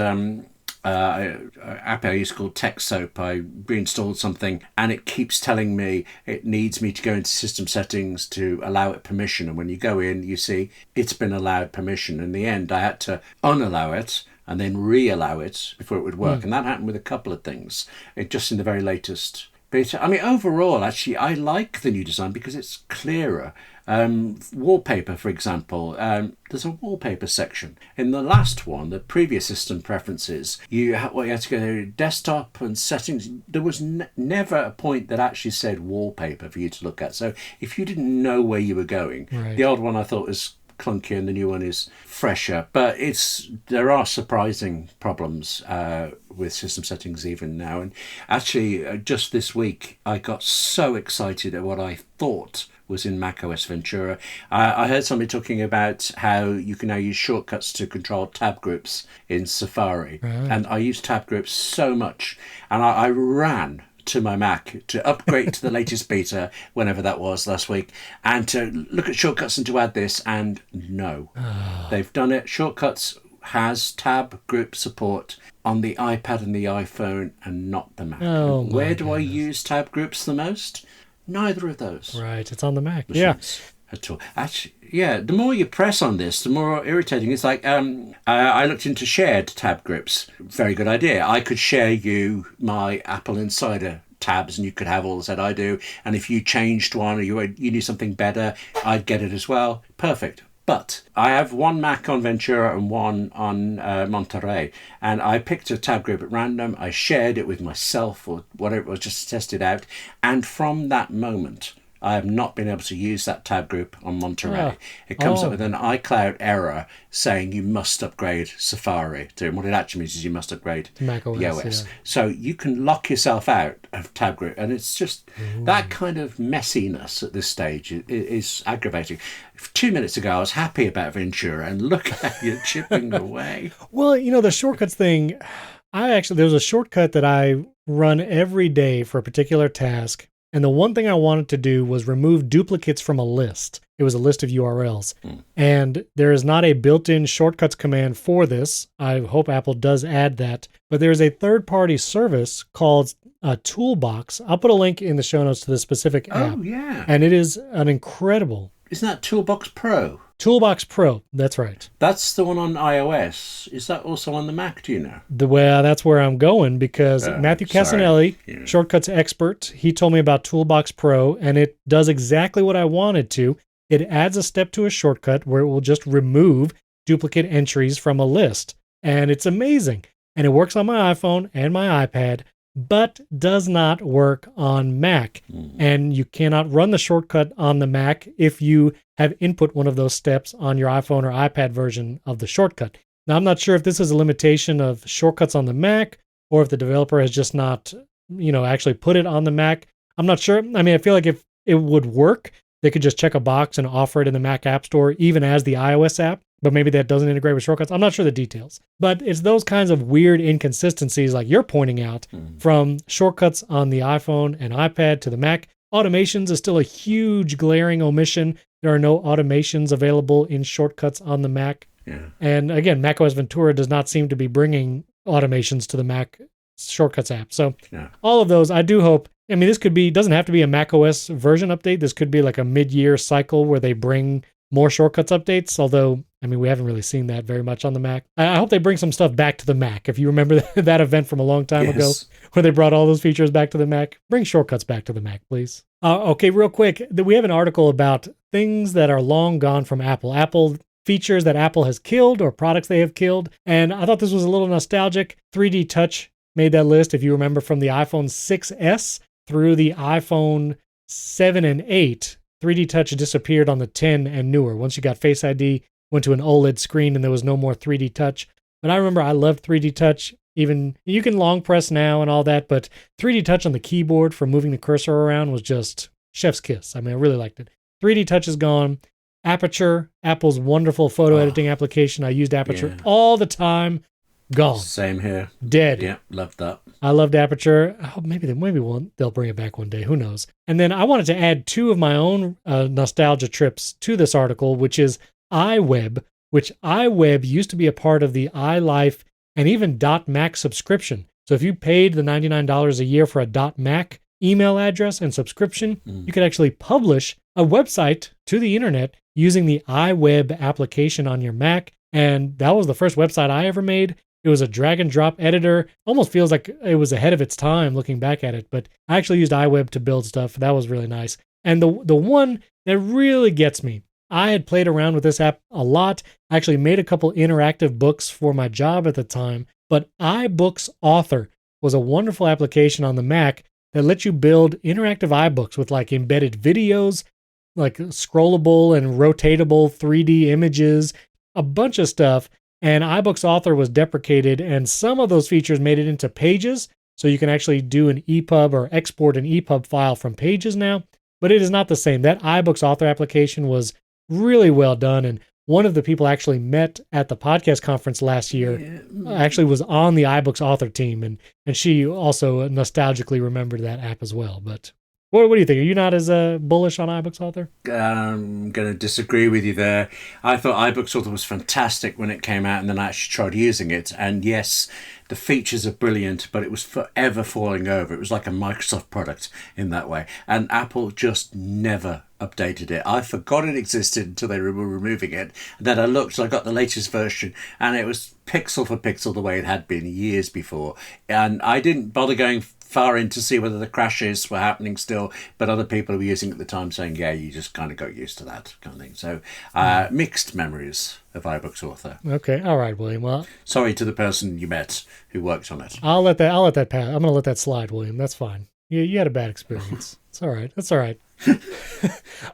S2: app I use called Tech Soap. I reinstalled something and it keeps telling me it needs me to go into system settings to allow it permission. And when you go in, you see it's been allowed permission. In the end, I had to unallow it and then re-allow it before it would work. And that happened with a couple of things. It just in the very latest beta. I mean, overall, actually, I like the new design because it's clearer. Wallpaper, for example, there's a wallpaper section. In the last one, the previous system preferences, you had to go to desktop and settings. There was never a point that actually said wallpaper for you to look at. So if you didn't know where you were going, the old one I thought was clunky and the new one is fresher, but there are surprising problems with system settings even now. And actually, just this week, I got so excited at what I thought was in macOS Ventura. I heard somebody talking about how you can now use shortcuts to control tab groups in Safari. And I use tab groups so much, and I ran to my Mac to upgrade to the latest beta, whenever that was last week, and to look at shortcuts and to add this, and no. They've done it. Shortcuts has tab group support on the iPad and the iPhone and not the Mac. Where do I use tab groups the most? Neither of those.
S1: Right, it's on the Mac.
S2: At all. Actually, the more you press on this, the more irritating. It's like I looked into shared tab groups. Very good idea. I could share you my AppleInsider tabs and you could have all the set I do. And if you changed one or you knew something better, I'd get it as well. Perfect. But I have one Mac on Ventura and one on Monterey, and I picked a tab group at random. I shared it with myself or whatever it was, just to test it out. And from that moment, I have not been able to use that tab group on Monterey. It comes up with an iCloud error saying you must upgrade Safari to, and what it actually means is you must upgrade
S1: macOS,
S2: the OS.
S1: Yeah.
S2: So you can lock yourself out of tab group, and it's just that kind of messiness at this stage is aggravating. 2 minutes ago, I was happy about Ventura, and look how you're chipping away.
S1: Well, the shortcuts thing, there's a shortcut that I run every day for a particular task. And the one thing I wanted to do was remove duplicates from a list. It was a list of URLs. And there is not a built-in shortcuts command for this. I hope Apple does add that. But there's a third-party service called Toolbox. I'll put a link in the show notes to the specific app.
S2: Oh, yeah.
S1: And it is an incredible...
S2: Isn't that Toolbox Pro?
S1: Toolbox Pro, that's right.
S2: That's the one on iOS. Is that also on the Mac, do you know?
S1: Well, that's where I'm going because Matthew Casanelli, Shortcuts expert, he told me about Toolbox Pro, and it does exactly what I wanted to. It adds a step to a shortcut where it will just remove duplicate entries from a list. And it's amazing. And it works on my iPhone and my iPad, but does not work on Mac. And you cannot run the shortcut on the Mac if you have input one of those steps on your iPhone or iPad version of the shortcut. Now, I'm not sure if this is a limitation of shortcuts on the Mac or if the developer has just not, actually put it on the Mac. I'm not sure. I mean, I feel like if it would work, they could just check a box and offer it in the Mac App Store, even as the iOS app, but maybe that doesn't integrate with shortcuts. I'm not sure the details, but it's those kinds of weird inconsistencies like you're pointing out from shortcuts on the iPhone and iPad to the Mac. Automations is still a huge glaring omission. There are no automations available in shortcuts on the Mac.
S2: Yeah.
S1: And again, macOS Ventura does not seem to be bringing automations to the Mac Shortcuts app. So all of those, I do hope, this doesn't have to be a macOS version update. This could be like a mid-year cycle where they bring more shortcuts updates, although, we haven't really seen that very much on the Mac. I hope they bring some stuff back to the Mac. If you remember that event from a long time ago where they brought all those features back to the Mac, bring shortcuts back to the Mac, please. Okay, real quick, we have an article about things that are long gone from Apple. Apple features that Apple has killed or products they have killed. And I thought this was a little nostalgic. 3D Touch made that list, if you remember, from the iPhone 6S through the iPhone 7 and 8. 3D Touch disappeared on the 10 and newer. Once you got Face ID, went to an OLED screen and there was no more 3D Touch. But I remember I loved 3D Touch. Even you can long press now and all that, but 3D Touch on the keyboard for moving the cursor around was just chef's kiss. I really liked it. 3D Touch is gone. Aperture, Apple's wonderful photo editing application. I used Aperture all the time. Gone.
S2: Same here.
S1: Dead.
S2: Yeah, loved that.
S1: I loved Aperture. Oh, maybe they'll bring it back one day. Who knows? And then I wanted to add two of my own nostalgia trips to this article, which is iWeb, which iWeb used to be a part of the iLife and even .Mac subscription. So if you paid the $99 a year for a .Mac email address and subscription, you could actually publish a website to the internet using the iWeb application on your Mac. And that was the first website I ever made. It was a drag and drop editor. Almost feels like it was ahead of its time looking back at it, but I actually used iWeb to build stuff. That was really nice. And the one that really gets me, I had played around with this app a lot. I actually made a couple interactive books for my job at the time, but iBooks Author was a wonderful application on the Mac that lets you build interactive iBooks with like embedded videos, like scrollable and rotatable 3D images, a bunch of stuff. And iBooks Author was deprecated, and some of those features made it into Pages, so you can actually do an EPUB or export an EPUB file from Pages now, but it is not the same. That iBooks Author application was really well done, and one of the people actually met at the podcast conference last year actually was on the iBooks Author team, and she also nostalgically remembered that app as well. But what do you think? Are you not as bullish on iBooks Author?
S2: I'm going to disagree with you there. I thought iBooks Author was fantastic when it came out, and then I actually tried using it. And yes, the features are brilliant, but it was forever falling over. It was like a Microsoft product in that way. And Apple just never updated it. I forgot it existed until they were removing it. And then I looked, I got the latest version, and it was pixel for pixel the way it had been years before. And I didn't bother going far in to see whether the crashes were happening still, but other people who were using it at the time saying, yeah, you just kind of got used to that kind of thing. So mixed memories of iBooks Author.
S1: Okay, all right, William. Well,
S2: sorry to the person you met who worked on it.
S1: I'll let that pass. I'm going to let that slide, William. That's fine. You had a bad experience. It's all right. That's all right.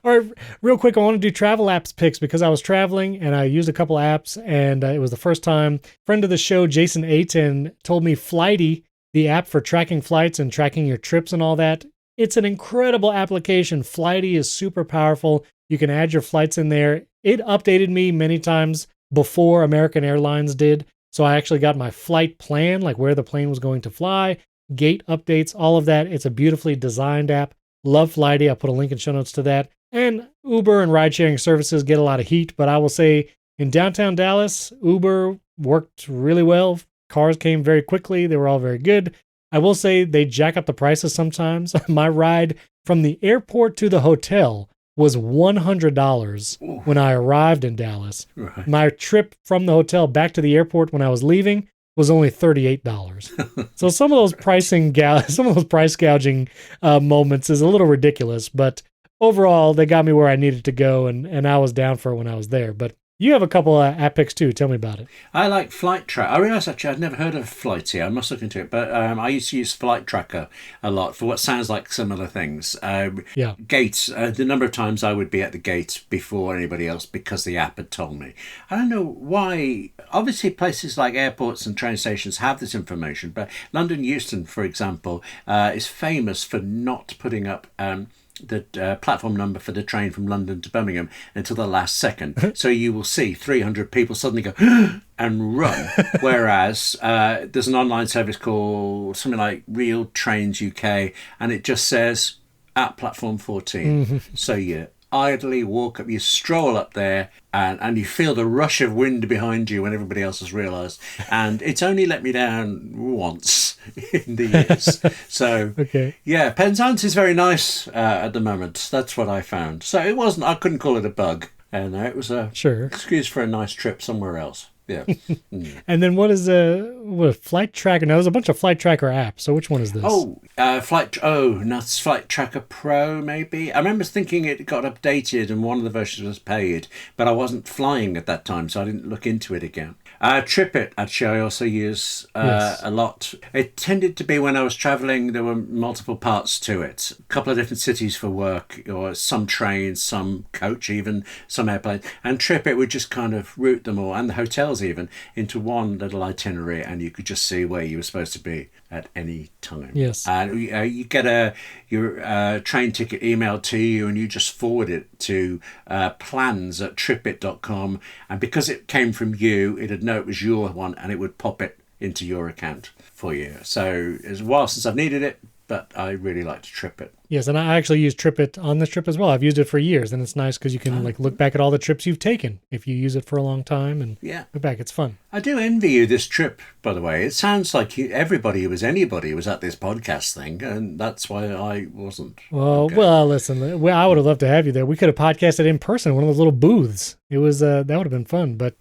S1: All right, real quick, I want to do travel apps picks because I was traveling and I used a couple apps, and it was the first time. Friend of the show, Jason Aiton, told me Flighty, the app for tracking flights and tracking your trips and all that. It's an incredible application. Flighty is super powerful. You can add your flights in there. It updated me many times before American Airlines did. So I actually got my flight plan, like where the plane was going to fly, gate updates, all of that. It's a beautifully designed app. Love Flighty. I'll put a link in show notes to that. And Uber and ride-sharing services get a lot of heat, but I will say in downtown Dallas, Uber worked really well. Cars came very quickly. They were all very good. I will say they jack up the prices sometimes. My ride from the airport to the hotel was $100 when I arrived in Dallas.
S2: Right.
S1: My trip from the hotel back to the airport when I was leaving was only $38. So some of those price gouging moments is a little ridiculous, but overall they got me where I needed to go, and I was down for it when I was there. But you have a couple app picks too. Tell me about it.
S2: I like Flight Tracker. I realised actually I'd never heard of Flighty. I must look into it. But I used to use Flight Tracker a lot for what sounds like similar things. Gates. The number of times I would be at the gate before anybody else because the app had told me. I don't know why. Obviously, places like airports and train stations have this information. But London Euston, for example, is famous for not putting up the platform number for the train from London to Birmingham until the last second. So you will see 300 people suddenly go and run. Whereas there's an online service called something like Real Trains UK, and it just says at platform 14. Mm-hmm. So you idly walk up, you stroll up there, and you feel the rush of wind behind you when everybody else has realised. And it's only let me down once in the years. So,
S1: okay.
S2: Yeah, Penzance is very nice at the moment. That's what I found. So I couldn't call it a bug. And it was a excuse for a nice trip somewhere else. Yeah.
S1: And then what is Flight Tracker? Now, there's a bunch of Flight Tracker apps. So which one is this?
S2: That's Flight Tracker Pro, maybe. I remember thinking it got updated and one of the versions was paid, but I wasn't flying at that time, so I didn't look into it again. TripIt, actually, I also use a lot. It tended to be when I was traveling, there were multiple parts to it. A couple of different cities for work, or some trains, some coach even, some airplane. And TripIt would just kind of route them all, and the hotels even, into one little itinerary, and you could just see where you were supposed to be at any time.
S1: Yes.
S2: And you get your train ticket emailed to you, and you just forward it to plans@tripit.com, and because it came from you, it'd know it was your one, and it would pop it into your account for you. So it's a while since I've needed it, but I really like to TripIt.
S1: Yes, and I actually use TripIt on this trip as well. I've used it for years, and it's nice because you can look back at all the trips you've taken if you use it for a long time and look back. It's fun.
S2: I do envy you this trip, by the way. It sounds like anybody who was at this podcast thing, and that's why I wasn't.
S1: Well, listen, I would have loved to have you there. We could have podcasted in person in one of those little booths. It was that would have been fun, but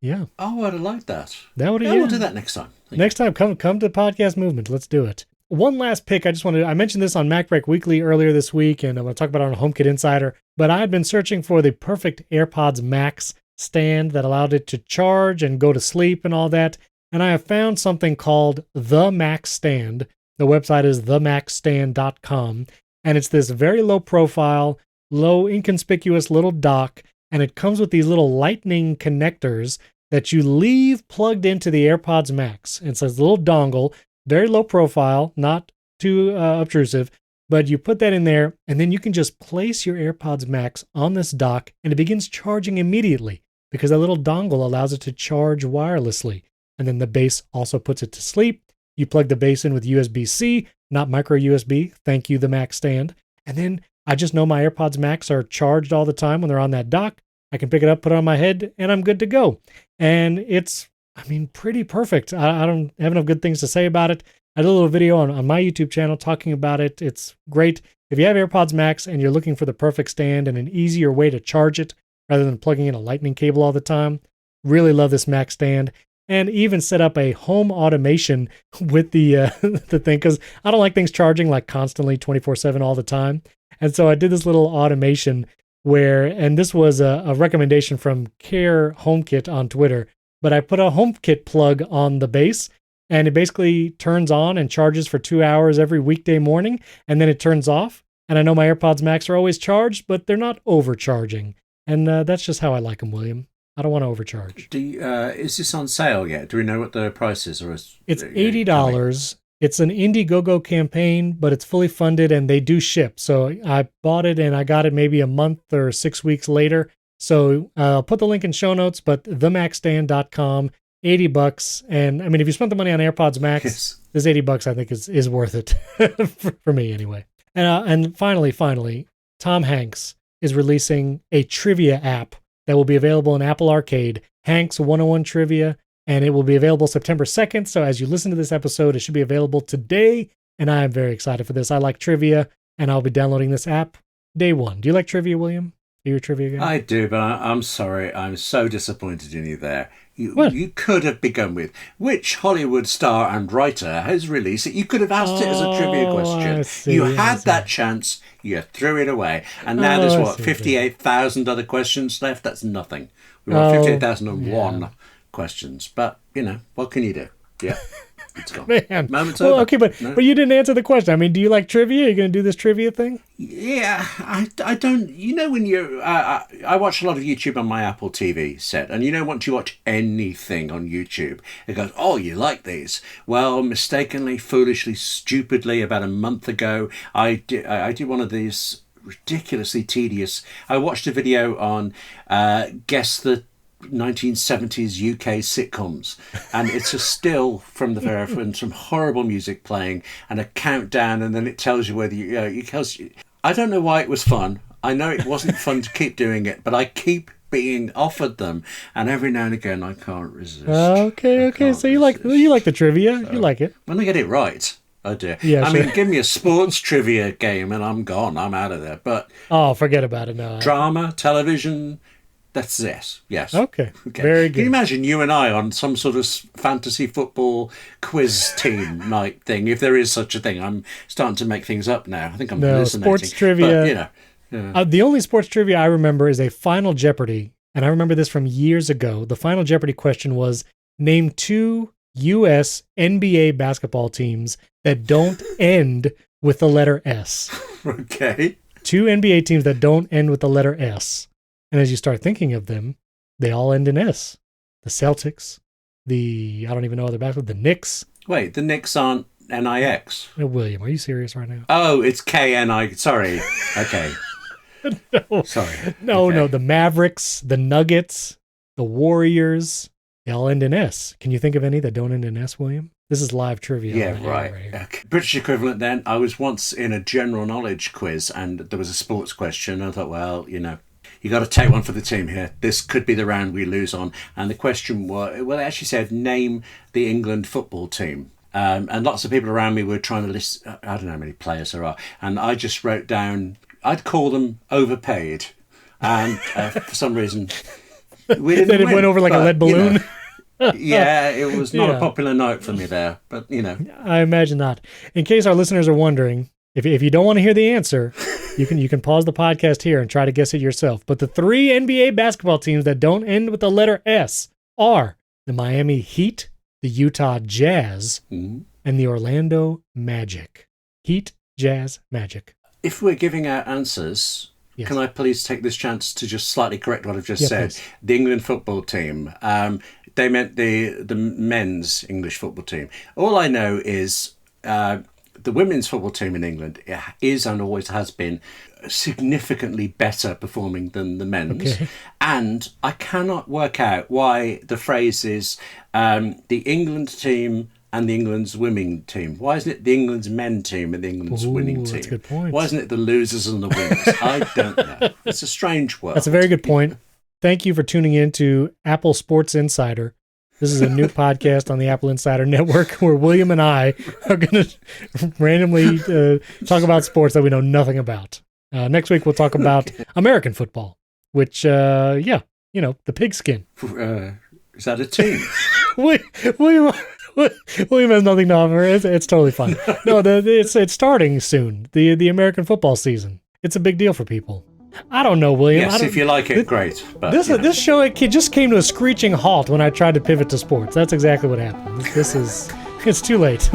S1: yeah.
S2: Oh, I'd have liked that.
S1: We'll
S2: do that next time.
S1: Next time, come to Podcast Movement. Let's do it. One last pick. I mentioned this on MacBreak Weekly earlier this week, and I'm going to talk about it on HomeKit Insider, but I had been searching for the perfect AirPods Max stand that allowed it to charge and go to sleep and all that, and I have found something called the Max Stand. The website is themaxstand.com, and it's this very low profile, low inconspicuous little dock, and it comes with these little lightning connectors that you leave plugged into the AirPods Max. It's a little dongle, very low profile, not too obtrusive, but you put that in there, and then you can just place your AirPods Max on this dock, and it begins charging immediately because that little dongle allows it to charge wirelessly. And then the base also puts it to sleep. You plug the base in with USB-C, not micro USB. Thank you, the Max Stand. And then I just know my AirPods Max are charged all the time when they're on that dock. I can pick it up, put it on my head, and I'm good to go. And it's pretty perfect. I don't have enough good things to say about it. I did a little video on my YouTube channel talking about it. It's great. If you have AirPods Max and you're looking for the perfect stand and an easier way to charge it rather than plugging in a lightning cable all the time, really love this Max Stand. and even set up a home automation with the the thing, because I don't like things charging like constantly 24/7 all the time. And so I did this little automation where, and this was a recommendation from Care HomeKit on Twitter, but I put a HomeKit plug on the base, and it basically turns on and charges for 2 hours every weekday morning, and then it turns off. And I know my AirPods Max are always charged, but they're not overcharging. And that's just how I like them, William. I don't want to overcharge.
S2: Is this on sale yet? Do we know what the price is?
S1: It's $80. It's an Indiegogo campaign, but it's fully funded and they do ship. So I bought it and I got it maybe a month or 6 weeks later. So I'll put the link in show notes, but themacstand.com, $80. And I mean, if you spent the money on AirPods Max, yes, this $80 I think is worth it for me anyway. And finally, Tom Hanks is releasing a trivia app that will be available in Apple Arcade, Hanx 101 Trivia, and it will be available September 2nd. So as you listen to this episode, it should be available today, and I am very excited for this. I like trivia, and I'll be downloading this app day one. Do you like trivia, William? Are you a trivia guy?
S2: I do, but I'm sorry. I'm so disappointed in you there. You could have begun with, which Hollywood star and writer has released it? You could have asked it as a trivia question. You had that chance. You threw it away. And now there's, 58,000 other questions left? That's nothing. We've got 58,001 questions. But, what can you do? Yeah. It's gone.
S1: Man.
S2: Moment's over.
S1: Okay, but you didn't answer the question. I mean, do you like trivia? Are you going to do this trivia thing?
S2: Yeah, I don't. When you, I watch a lot of YouTube on my Apple TV set, and once you watch anything on YouTube, it goes, oh, you like these? Well, mistakenly, foolishly, stupidly, about a month ago, I did one of these ridiculously tedious. I watched a video on guess the 1970s UK sitcoms, and it's a still from the very front, some horrible music playing and a countdown, and then it tells you whether I don't know why it was fun. I know it wasn't fun to keep doing it, but I keep being offered them, and every now and again I can't resist.
S1: Okay. So you like the trivia? So, you like it
S2: when I get it right. I do.
S1: Yeah,
S2: I mean, give me a sports trivia game and I'm gone. I'm out of there. But
S1: forget about it now.
S2: Drama, television. That's this, yes.
S1: Okay, very good.
S2: Can you imagine you and I on some sort of fantasy football quiz team night thing, if there is such a thing? I'm starting to make things up now. I think I'm hallucinating.
S1: Sports trivia. But, the only sports trivia I remember is a Final Jeopardy, and I remember this from years ago. The Final Jeopardy question was, name 2 U.S. NBA basketball teams that don't end with the letter S.
S2: Okay.
S1: 2 NBA teams that don't end with the letter S. And as you start thinking of them, they all end in S. The Celtics, I don't even know other basketball, the Knicks.
S2: Wait, the Knicks aren't N-I-X?
S1: William, are you serious right now?
S2: Oh, it's K-N-I, sorry. Okay.
S1: No.
S2: Sorry.
S1: No, the Mavericks, the Nuggets, the Warriors, they all end in S. Can you think of any that don't end in S, William? This is live trivia.
S2: Yeah, right. Okay. British equivalent then, I was once in a general knowledge quiz and there was a sports question. I thought, well, you got to take one for the team here. This could be the round we lose on. And the question was, it actually said, name the England football team. And lots of people around me were trying to list, I don't know how many players there are. And I just wrote down, I'd call them overpaid. And for some reason, we didn't win.
S1: It went over like a lead balloon.
S2: Yeah, it was not a popular note for me there. But,
S1: I imagine not. In case our listeners are wondering, if you don't want to hear the answer, you can pause the podcast here and try to guess it yourself. But the 3 NBA basketball teams that don't end with the letter S are the Miami Heat, the Utah Jazz, and the Orlando Magic. Heat, Jazz, Magic.
S2: If we're giving out answers, can I please take this chance to just slightly correct what I've just said?
S1: Please.
S2: The England football team, they meant the men's English football team. All I know is the women's football team in England is and always has been significantly better performing than the men's. Okay. And I cannot work out why the phrase is the England team and the England's women team. Why isn't it the England's men team and the England's winning team?
S1: That's a good point.
S2: Why isn't it the losers and the winners? I don't know. It's a strange world.
S1: That's a very good point. Thank you for tuning in to Apple Sports Insider. This is a new podcast on the Apple Insider Network where William and I are going to randomly talk about sports that we know nothing about. Next week, we'll talk about American football, which, the pigskin.
S2: Is that a team?
S1: William has nothing to offer. It's totally fine. No, it's starting soon. The American football season. It's a big deal for people. I don't know, William.
S2: Yes, if you like it, great. But,
S1: this show it just came to a screeching halt when I tried to pivot to sports. That's exactly what happened. It's too late.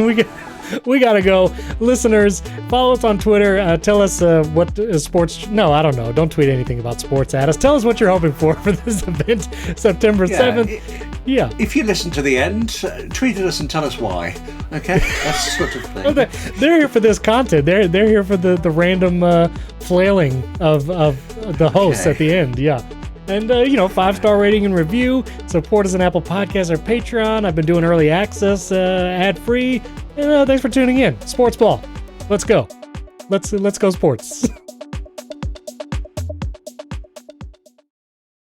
S1: We gotta go. Listeners, follow us on Twitter. Tell us what sports... No, I don't know. Don't tweet anything about sports at us. Tell us what you're hoping for this event, September 7th. Yeah.
S2: If you listen to the end, tweet at us and tell us why. Okay? That's the sort of thing.
S1: They're here for this content. They're here for the random flailing of the hosts at the end. Yeah. And, 5-star rating and review. Support us on Apple Podcasts or Patreon. I've been doing early access, ad-free. And thanks for tuning in. Sports Ball. Let's go. Let's go sports.